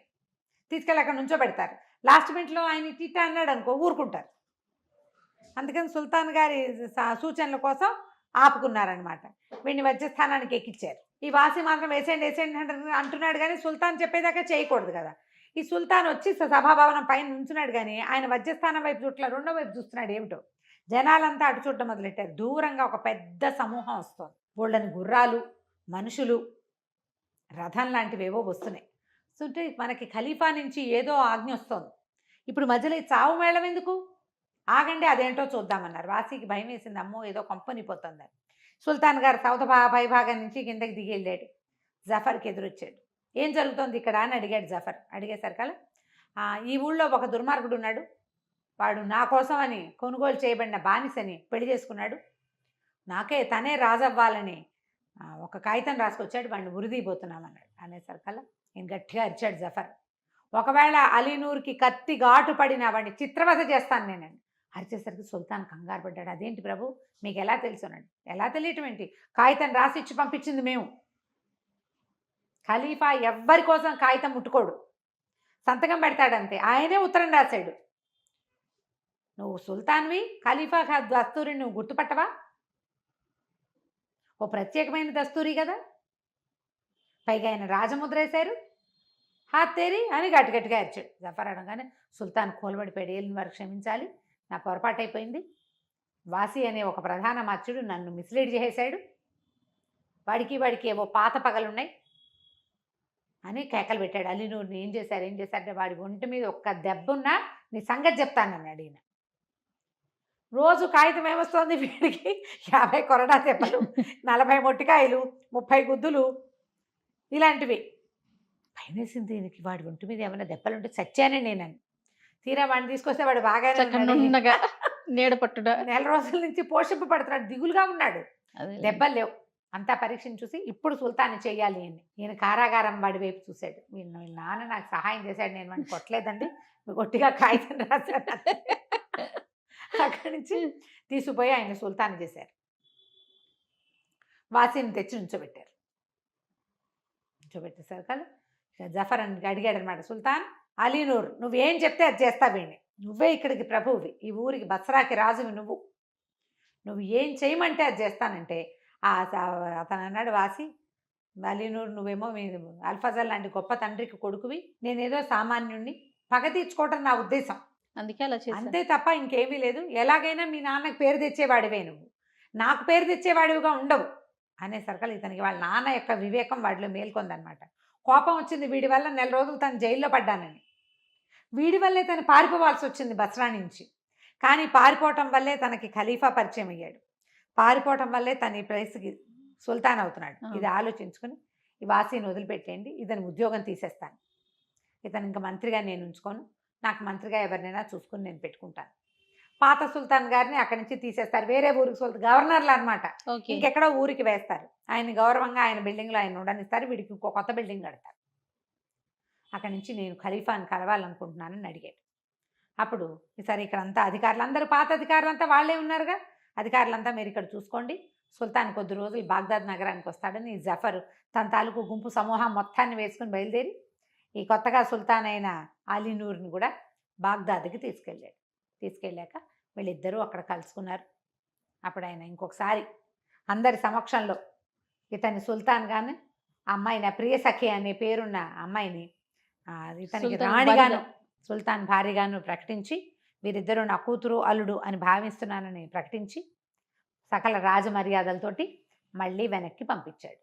తీసుకెళ్ళి అక్కడ నుంచో పెడతారు. లాస్ట్ మినిట్లో ఆయన టీట అన్నాడు అనుకో, ఊరుకుంటారు. అందుకని సుల్తాన్ గారి సూచనల కోసం ఆపుకున్నారనమాట. వీడిని మధ్యస్థానానికి ఎక్కించారు. ఈ వాసి మాత్రం వేసేయండి వేసేయండి అంటున్నాడు, కానీ సుల్తాన్ చెప్పేదాకా చేయకూడదు కదా. ఈ సుల్తాన్ వచ్చి సభాభవనం పైన నుంచున్నాడు, కానీ ఆయన మధ్యస్థానం వైపు చుట్ల రెండో వైపు చూస్తున్నాడు. ఏమిటో జనాలంతా అటు చూడటం మొదలెట్టారు. దూరంగా ఒక పెద్ద సమూహం వస్తుంది. బోళ్ళని గుర్రాలు, మనుషులు, రథం లాంటివేవో వస్తున్నాయి. అంటే మనకి ఖలీఫా నుంచి ఏదో ఆజ్ఞ వస్తుంది. ఇప్పుడు మధ్యలో ఈ చావు మేళం ఎందుకు, ఆగండి అదేంటో చూద్దామన్నారు. వాసికి భయం వేసింది, అమ్మో ఏదో కంపనిపోతుంది. సుల్తాన్ గారు సౌత పైభాగం నుంచి కిందకి దిగి వెళ్ళాడు. జఫర్కి ఎదురొచ్చాడు. ఏం జరుగుతోంది ఇక్కడ అని అడిగాడు జఫర్. అడిగేసరికల్లా, ఈ ఊళ్ళో ఒక దుర్మార్గుడు ఉన్నాడు, వాడు నా కోసం అని కొనుగోలు చేయబడిన బానిసని పెళ్లి చేసుకున్నాడు, తనే రాజవ్వాలని ఒక కాగితం రాసుకొచ్చాడు, వాడిని ఉరిదీయబోతున్నామన్నాడు. అనేసరికల్లా నేను గట్టిగా అరిచాడు జఫర్, ఒకవేళ అలీనూర్కి కత్తి ఘాటు పడినా వాడిని చిత్రవధ చేస్తాను నేనండి. అరిచేసరికి సుల్తాన్ కంగారు పడ్డాడు. అదేంటి ప్రభు, మీకు ఎలా తెలుసు అన్నాడు. ఎలా తెలియటం ఏంటి, కాగితం రాసి ఇచ్చి పంపించింది మేము. ఖలీఫా ఎవ్వరి కోసం కాగితం ముట్టుకోడు, సంతకం పెడతాడంతే. ఆయనే ఉత్తరం రాశాడు. నువ్వు సుల్తాన్వి, ఖలీఫా దస్తూరిని నువ్వు గుర్తుపట్టవా? ఓ ప్రత్యేకమైన దస్తూరి కదా, పైగా ఆయన రాజముద్ర వేశారు, హాతేరి అని గట్టిగట్టిగా అరిచాడు. జఫర్ అనగానే సుల్తాన్ కోల్బడిపోయాడు. ఏలిన వారు క్షమించాలి, నా పొరపాటు అయిపోయింది. వాసి అనే ఒక ప్రధాన మత్స్యుడు నన్ను మిస్లీడ్ చేసేశాడు, వాడికి ఏవో పాత పగలున్నాయి అని కేకలు పెట్టాడు. అలీనూర్ని ఏం చేశారంటే వాడి ఒంటి మీద ఒక్క దెబ్బున్నా నీ సంగతి చెప్తానన్నాడు ఈయన. రోజు కాగితం ఏమొస్తుంది వీడికి, 50 కొరడా దెబ్బలు, 40 మొట్టికాయలు, 30 గుద్దులు, ఇలాంటివి. భయం వేసింది దీనికి, వాడి ఒంటి మీద ఏమైనా దెబ్బలుంటే చచ్చానే నేనని. తీరా వాడిని తీసుకొస్తే వాడు బాగానే నీడ పట్టుడా, నెల రోజుల నుంచి పోషింపబడుతున్నాడు, దిగులుగా ఉన్నాడు, దెబ్బలు లేవు. అంతా పరీక్షను చూసి ఇప్పుడు సుల్తాన్ని చెయ్యాలి అని ఈయన కారాగారం వాడి వైపు చూశాడు. వీళ్ళ నాన్న నాకు సహాయం చేశాడు, నేను వాడిని కొట్టలేదండి, గట్టిగా కాగితం రాశాను. అక్కడి నుంచి తీసుకుపోయి ఆయన సుల్తాన్ చేశారు. వాసిని తెచ్చి నుంచోబెట్టారు. నుంచోబెట్టేసరికి జఫర్ అని అడిగాడు అనమాట, సుల్తాన్, అలీనూర్ నువ్వేం చెప్తే అది చేస్తావేంటి, నువ్వే ఇక్కడికి ప్రభువువి, ఈ ఊరికి బస్రాకి రాజువి, నువ్వు ఏం చేయమంటే అది చేస్తానంటే అతను అన్నాడు, వాసి అలీనూర్ నువ్వేమో మీ అల్ఫజల్ లాంటి గొప్ప తండ్రికి కొడుకువి, నేనేదో సామాన్యుణ్ణి, పగ తీర్చుకోవటం నా ఉద్దేశం, అందుకే అలా చేశాను, అంతే తప్ప ఇంకేమీ లేదు. ఎలాగైనా మీ నాన్నకు పేరు తెచ్చేవాడివే నువ్వు, నాకు పేరు తెచ్చేవాడివిగా ఉండవు అనేసరికి ఇతనికి వాళ్ళ నాన్న యొక్క వివేకం వాడిలో మేల్కొందనమాట. కోపం వచ్చింది వీడి వల్ల, నెల రోజులు తను జైల్లో పడ్డానని. వీడి వల్లే తను పారిపోవాల్సి వచ్చింది బస్రా నుంచి. కానీ పారిపోవటం వల్లే తనకి ఖలీఫా పరిచయం అయ్యాడు, పారిపోవటం వల్లే తన ఈ ప్లేస్కి సుల్తాన్ అవుతున్నాడు. ఇది ఆలోచించుకుని ఈ వాసిని వదిలిపెట్టేయండి, ఇతని ఉద్యోగం తీసేస్తాను, ఇతను ఇంకా మంత్రిగా నేను ఉంచుకోను, నాకు మంత్రిగా ఎవరినైనా చూసుకుని నేను పెట్టుకుంటాను. పాత సుల్తాన్ గారిని అక్కడి నుంచి తీసేస్తారు, వేరే ఊరికి గవర్నర్లు అనమాట, ఇంకెక్కడో ఊరికి వేస్తారు. ఆయన గౌరవంగా ఆయన బిల్డింగ్లో ఆయన ఉండనిస్తారు, వీడికి ఇంకో కొత్త బిల్డింగ్ కడతారు. అక్కడి నుంచి నేను ఖలీఫాని కలవాలనుకుంటున్నానని అడిగాడు. అప్పుడు సరే ఇక్కడ అంతా అధికారులు అందరూ పాత అధికారులంతా వాళ్ళే ఉన్నారుగా, అధికారులంతా మీరు ఇక్కడ చూసుకోండి, సుల్తాన్ కొద్ది రోజులు బాగ్దాద్ నగరానికి వస్తాడని జఫర్ తన తాలూకు గుంపు సమూహం మొత్తాన్ని వేసుకుని బయలుదేరి ఈ కొత్తగా సుల్తాన్ అయిన అలీనూర్ని కూడా బాగ్దాద్కి తీసుకెళ్ళాక వీళ్ళిద్దరూ అక్కడ కలుసుకున్నారు. అప్పుడు ఆయన ఇంకొకసారి అందరి సమక్షంలో ఇతని సుల్తాన్ గాను అమ్మాయిని ప్రియ సఖి అనే పేరున్న అమ్మాయిని ఇతనికి రాణిగాను సుల్తాన్ భార్యగాను ప్రకటించి, వీరిద్దరూ నా కూతురు అల్లుడు అని భావిస్తున్నానని ప్రకటించి సకల రాజమర్యాదలతోటి మళ్ళీ వెనక్కి పంపించాడు.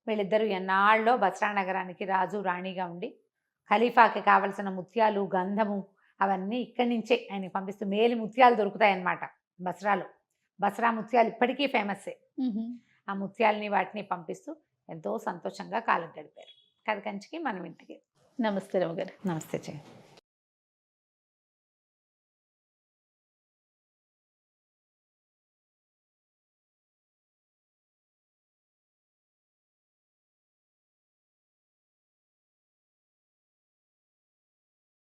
వీళ్ళిద్దరూ ఎన్నాళ్ళలో బస్రా నగరానికి రాజు రాణిగా ఉండి ఖలీఫాకి కావలసిన ముత్యాలు, గంధము, అవన్నీ ఇక్కడి నుంచే ఆయనకి పంపిస్తూ మేలి ముత్యాలు దొరుకుతాయి అన్నమాట బస్రాలో. బస్రా ముత్యాలు ఇప్పటికీ ఫేమస్సే. ఆ ముత్యాలని వాటిని పంపిస్తూ ఎంతో సంతోషంగా కాలం గడిపారు. కథ కంచికి మనం ఇంటికి. నమస్తే రమగారు. నమస్తే జయ.